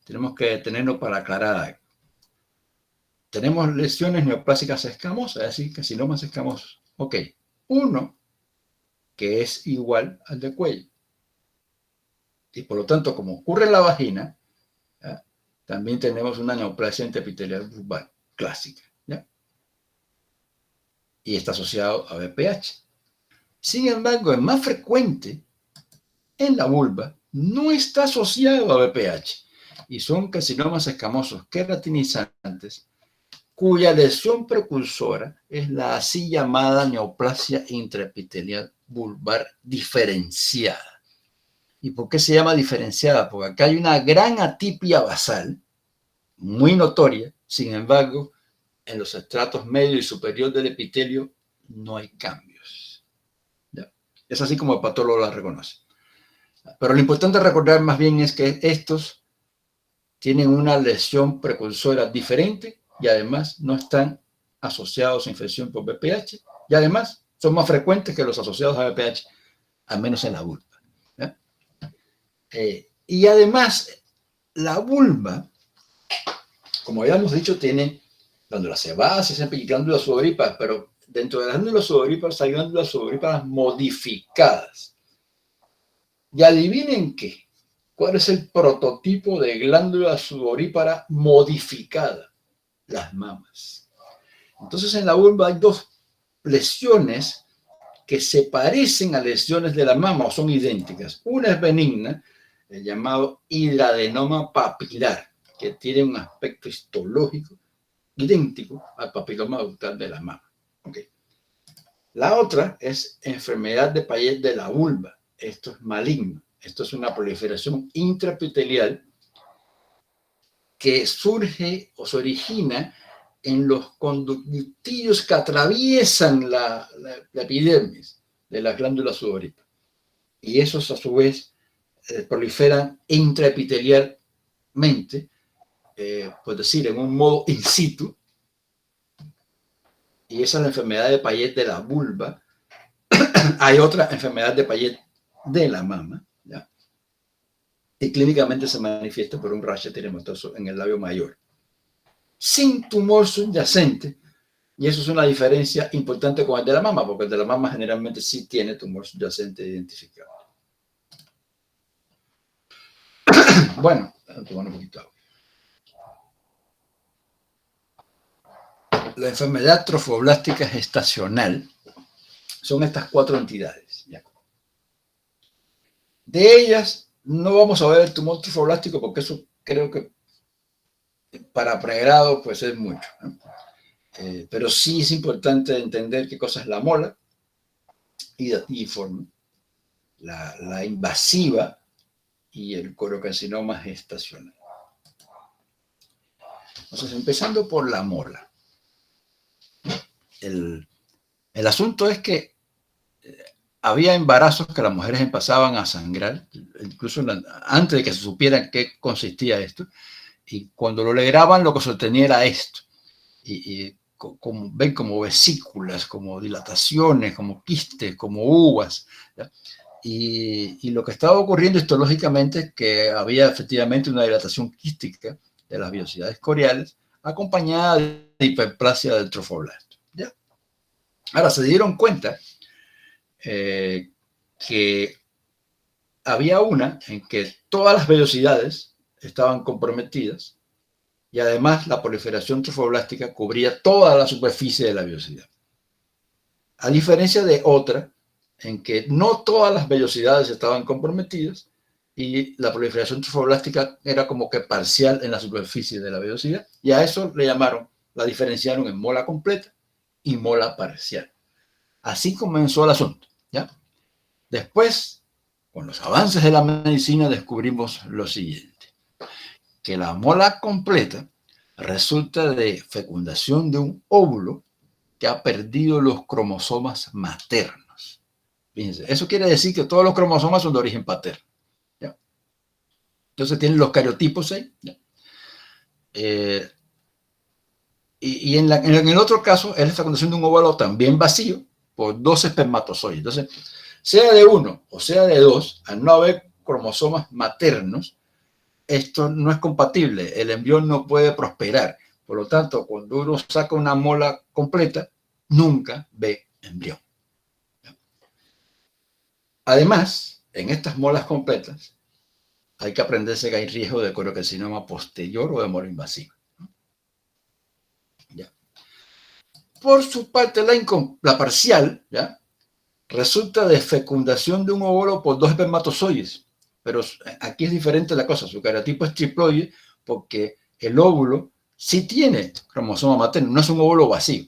tenemos que detenernos para aclarar algo. Tenemos lesiones neoplásicas escamosas, es decir, carcinomas escamosos. Ok, uno que es igual al de cuello. Y por lo tanto, como ocurre en la vagina, ¿ya? También tenemos una neoplasia intraepitelial vulvar clásica, ¿ya? Y está asociado a BPH. Sin embargo, es más frecuente en la vulva, no está asociado a BPH y son carcinomas escamosos queratinizantes cuya lesión precursora es la así llamada neoplasia intraepitelial vulvar diferenciada. ¿Y por qué se llama diferenciada? Porque acá hay una gran atipia basal, muy notoria, sin embargo, en los estratos medio y superior del epitelio no hay cambios. ¿Ya? Es así como el patólogo la reconoce. Pero lo importante recordar más bien es que estos tienen una lesión precursora diferente y además no están asociados a infección por VPH y además son más frecuentes que los asociados a VPH, al menos en la vulva. Y además, la vulva, como habíamos dicho, tiene glándulas sebáceas y glándulas sudoríparas, pero dentro de las glándulas sudoríparas hay glándulas sudoríparas modificadas. Y adivinen qué. ¿Cuál es el prototipo de glándula sudorípara modificada? Las mamas. Entonces en la vulva hay dos lesiones que se parecen a lesiones de la mama o son idénticas. Una es benigna, el llamado hidradenoma papilar, que tiene un aspecto histológico idéntico al papiloma ductal de la mama. Okay. La otra es enfermedad de Payet de la vulva. Esto es maligno. Esto es una proliferación intraepitelial que surge o se origina en los conductillos que atraviesan la epidermis de las glándulas sudoríparas. Y esos a su vez proliferan intraepitelialmente, pues decir, en un modo in situ. Y esa es la enfermedad de Payet de la vulva. Hay otra enfermedad de Payet de la mama, ¿ya? Y clínicamente se manifiesta por un rash eritematoso en el labio mayor, sin tumor subyacente. Y eso es una diferencia importante con el de la mama, porque el de la mama generalmente sí tiene tumor subyacente identificado. Bueno, tomar un poquito de agua. La enfermedad trofoblástica gestacional son estas cuatro entidades, ¿ya? De ellas no vamos a ver el tumor trofoblástico porque eso creo que para pregrado pues es mucho, ¿no? Pero sí es importante entender qué cosa es la mola idatiforme, la invasiva y el corocarcinoma gestacional. Entonces, empezando por la mola. El asunto es que había embarazos que las mujeres empezaban a sangrar, incluso antes de que se supieran qué consistía esto, y cuando lo lograban lo que sostenía era esto. Ven como vesículas, como dilataciones, como quistes, como uvas, ¿ya? Y lo que estaba ocurriendo histológicamente es que había efectivamente una dilatación quística de las vellosidades coriales acompañada de hiperplasia del trofoblasto, ¿ya? Ahora se dieron cuenta que había una en que todas las vellosidades estaban comprometidas y además la proliferación trofoblástica cubría toda la superficie de la vellosidad. A diferencia de otra en que no todas las vellosidades estaban comprometidas y la proliferación trofoblástica era como que parcial en la superficie de la vellosidad, y a eso le llamaron, la diferenciaron en mola completa y mola parcial. Así comenzó el asunto, ¿ya? Después, con los avances de la medicina, descubrimos lo siguiente, que la mola completa resulta de fecundación de un óvulo que ha perdido los cromosomas maternos. Fíjense, eso quiere decir que todos los cromosomas son de origen paterno, ¿ya? Entonces tienen los cariotipos ahí, ¿ya? Y en el otro caso es la fecundación de un óvulo también vacío por dos espermatozoides. Entonces, sea de uno o sea de dos, al no haber cromosomas maternos, esto no es compatible, el embrión no puede prosperar. Por lo tanto, cuando uno saca una mola completa, nunca ve embrión. Además, en estas molas completas, hay que aprenderse que hay riesgo de corocarcinoma posterior o de mola invasiva. ¿Ya? Por su parte, la parcial, ¿ya?, resulta de fecundación de un óvulo por 2 espermatozoides. Pero aquí es diferente la cosa. Su cariotipo es triploide porque el óvulo sí tiene cromosoma materno, no es un óvulo vacío.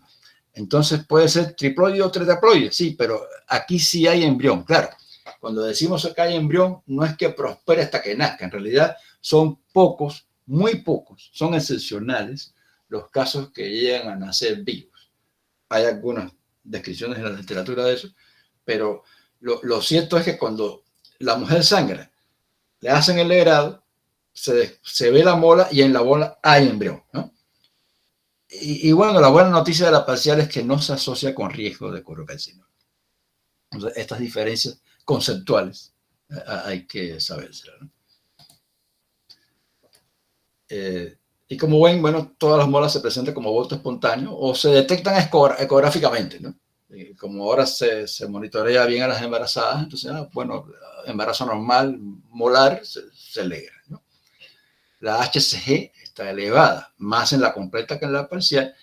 Entonces puede ser triploide o tetraploide, sí, pero aquí sí hay embrión. Claro, cuando decimos que hay embrión, no es que prospere hasta que nazca. En realidad son pocos, muy pocos, son excepcionales los casos que llegan a nacer vivos. Hay algunas descripciones en la literatura de eso, pero lo cierto es que cuando la mujer sangra, le hacen el legrado, se ve la mola y en la bola hay embrión, ¿no? Y bueno, la buena noticia de la parcial es que no se asocia con riesgo de corocarcinoma. Entonces, estas diferencias conceptuales hay que sabérselas, ¿no? Y como ven, bueno, todas las molas se presentan como aborto espontáneo o se detectan ecográficamente, ¿no? Como ahora se monitorea bien a las embarazadas, entonces, bueno, embarazo normal, molar, se alegra, ¿no? La HCG está elevada, más en la completa que en la parcial,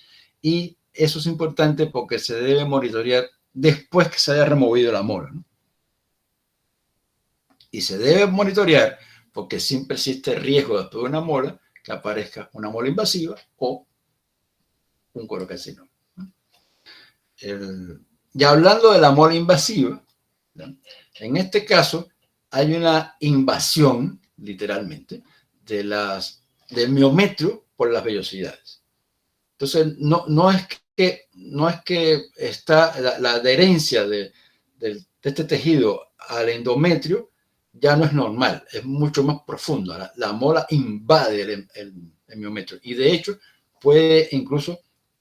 y eso es importante porque se debe monitorear después que se haya removido la mola, ¿no? Y se debe monitorear porque siempre existe riesgo después de una mola que aparezca una mola invasiva o un corocarcinoma. Ya hablando de la mola invasiva, ¿no?, en este caso hay una invasión, literalmente, del miometrio por las vellosidades. Entonces, no es que está la adherencia de este tejido al endometrio ya no es normal, es mucho más profunda. La mola invade el miometrio y de hecho puede incluso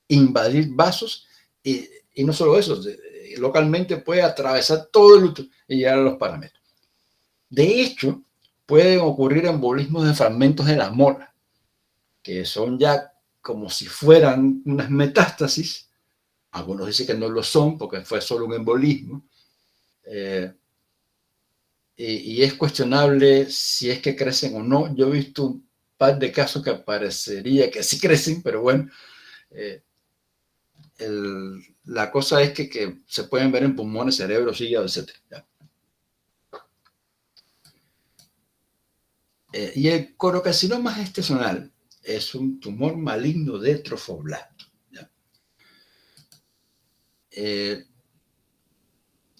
invadir vasos y no solo eso, localmente puede atravesar todo el útero y llegar a los parámetros. De hecho, pueden ocurrir embolismos de fragmentos de la mola, que son ya como si fueran unas metástasis. Algunos dicen que no lo son porque fue solo un embolismo. Y es cuestionable si es que crecen o no. Yo he visto un par de casos que parecería que sí crecen, pero bueno, la cosa es que se pueden ver en pulmones, cerebro, hígado, etc. Y el corocarcinoma gestacional es un tumor maligno de trofoblasto.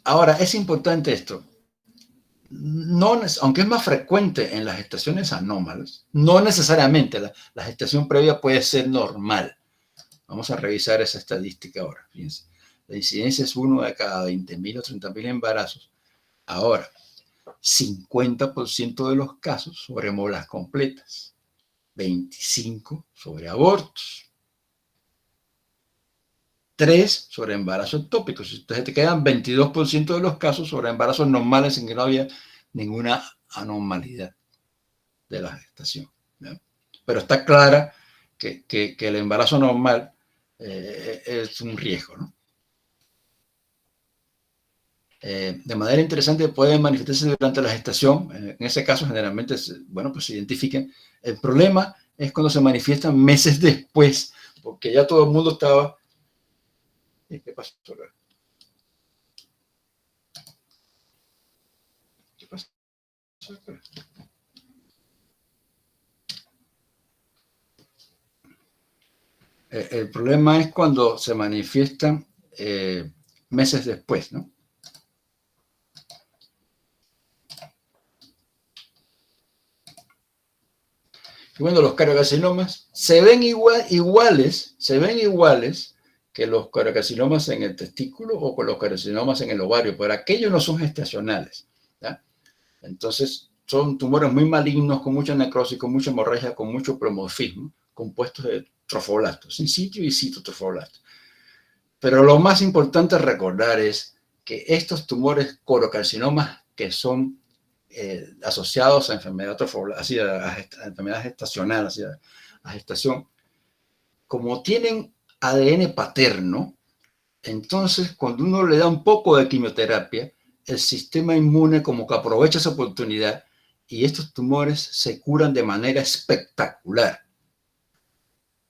Ahora, es importante esto. No, aunque es más frecuente en las gestaciones anómalas, no necesariamente la gestación previa puede ser normal. Vamos a revisar esa estadística ahora. Fíjense, la incidencia es 1 de cada 20.000 o 30.000 embarazos. Ahora, 50% de los casos sobre molas completas, 25% sobre abortos, 3% sobre embarazos ectópicos. Entonces te quedan 22% de los casos sobre embarazos normales en que no había ninguna anormalidad de la gestación, ¿no? Pero está clara que el embarazo normal es un riesgo, ¿no? De manera interesante puede manifestarse durante la gestación. En ese caso generalmente, bueno, pues se identifican. El problema es cuando se manifiestan meses después, porque ya todo el mundo estaba... ¿Qué pasó? ¿Qué pasó? El problema es cuando se manifiestan meses después, ¿no? Y bueno, los corocarcinomas se ven iguales que los corocarcinomas en el testículo o con los corocarcinomas en el ovario, pero aquellos no son gestacionales, ¿ya? Entonces, son tumores muy malignos, con mucha necrosis, con mucha hemorragia, con mucho promorfismo, compuestos de trofoblastos, in situ y citotrofoblastos. Pero lo más importante a recordar es que estos tumores corocarcinomas que son asociados a enfermedad a enfermedad gestacional, a gestación, como tienen ADN paterno, entonces cuando uno le da un poco de quimioterapia, el sistema inmune como que aprovecha esa oportunidad y estos tumores se curan de manera espectacular,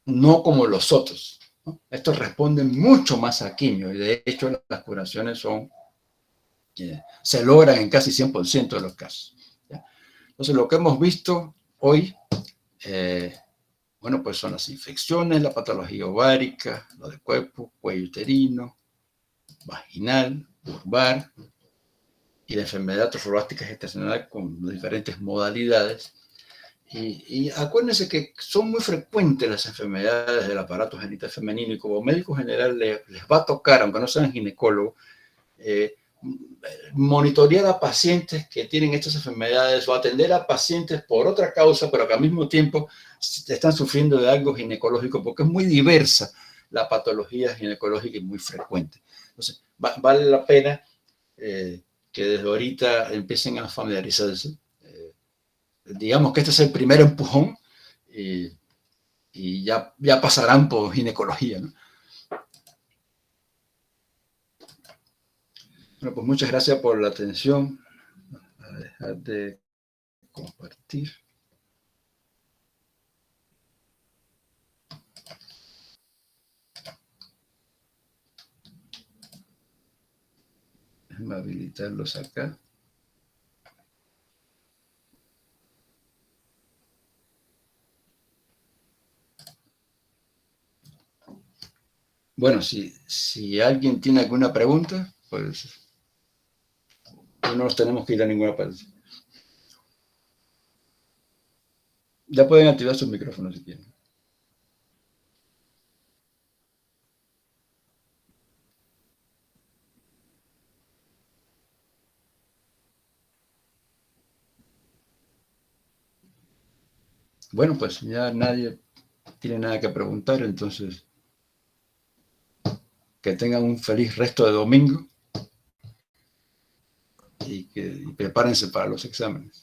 no como los otros, ¿no? Estos responden mucho más a quimio y de hecho las curaciones se logran en casi 100% de los casos, ¿ya? Entonces lo que hemos visto hoy, bueno, pues son las infecciones, la patología ovárica, lo de cuerpo, cuello uterino, vaginal, vulvar y la enfermedad trofolástica gestacional con diferentes modalidades. Y acuérdense que son muy frecuentes las enfermedades del aparato genital femenino y como médico general les va a tocar, aunque no sean ginecólogos, monitorear a pacientes que tienen estas enfermedades o atender a pacientes por otra causa, pero que al mismo tiempo están sufriendo de algo ginecológico, porque es muy diversa la patología ginecológica y muy frecuente. Entonces, vale la pena que desde ahorita empiecen a familiarizarse. Digamos que este es el primer empujón y ya pasarán por ginecología, ¿no? Bueno, pues muchas gracias por la atención. A dejar de compartir. Déjenme habilitarlos acá. Bueno, si alguien tiene alguna pregunta, pues no nos tenemos que ir a ninguna parte. Ya pueden activar sus micrófonos si quieren. Bueno, pues ya nadie tiene nada que preguntar, entonces que tengan un feliz resto de domingo y prepárense para los exámenes.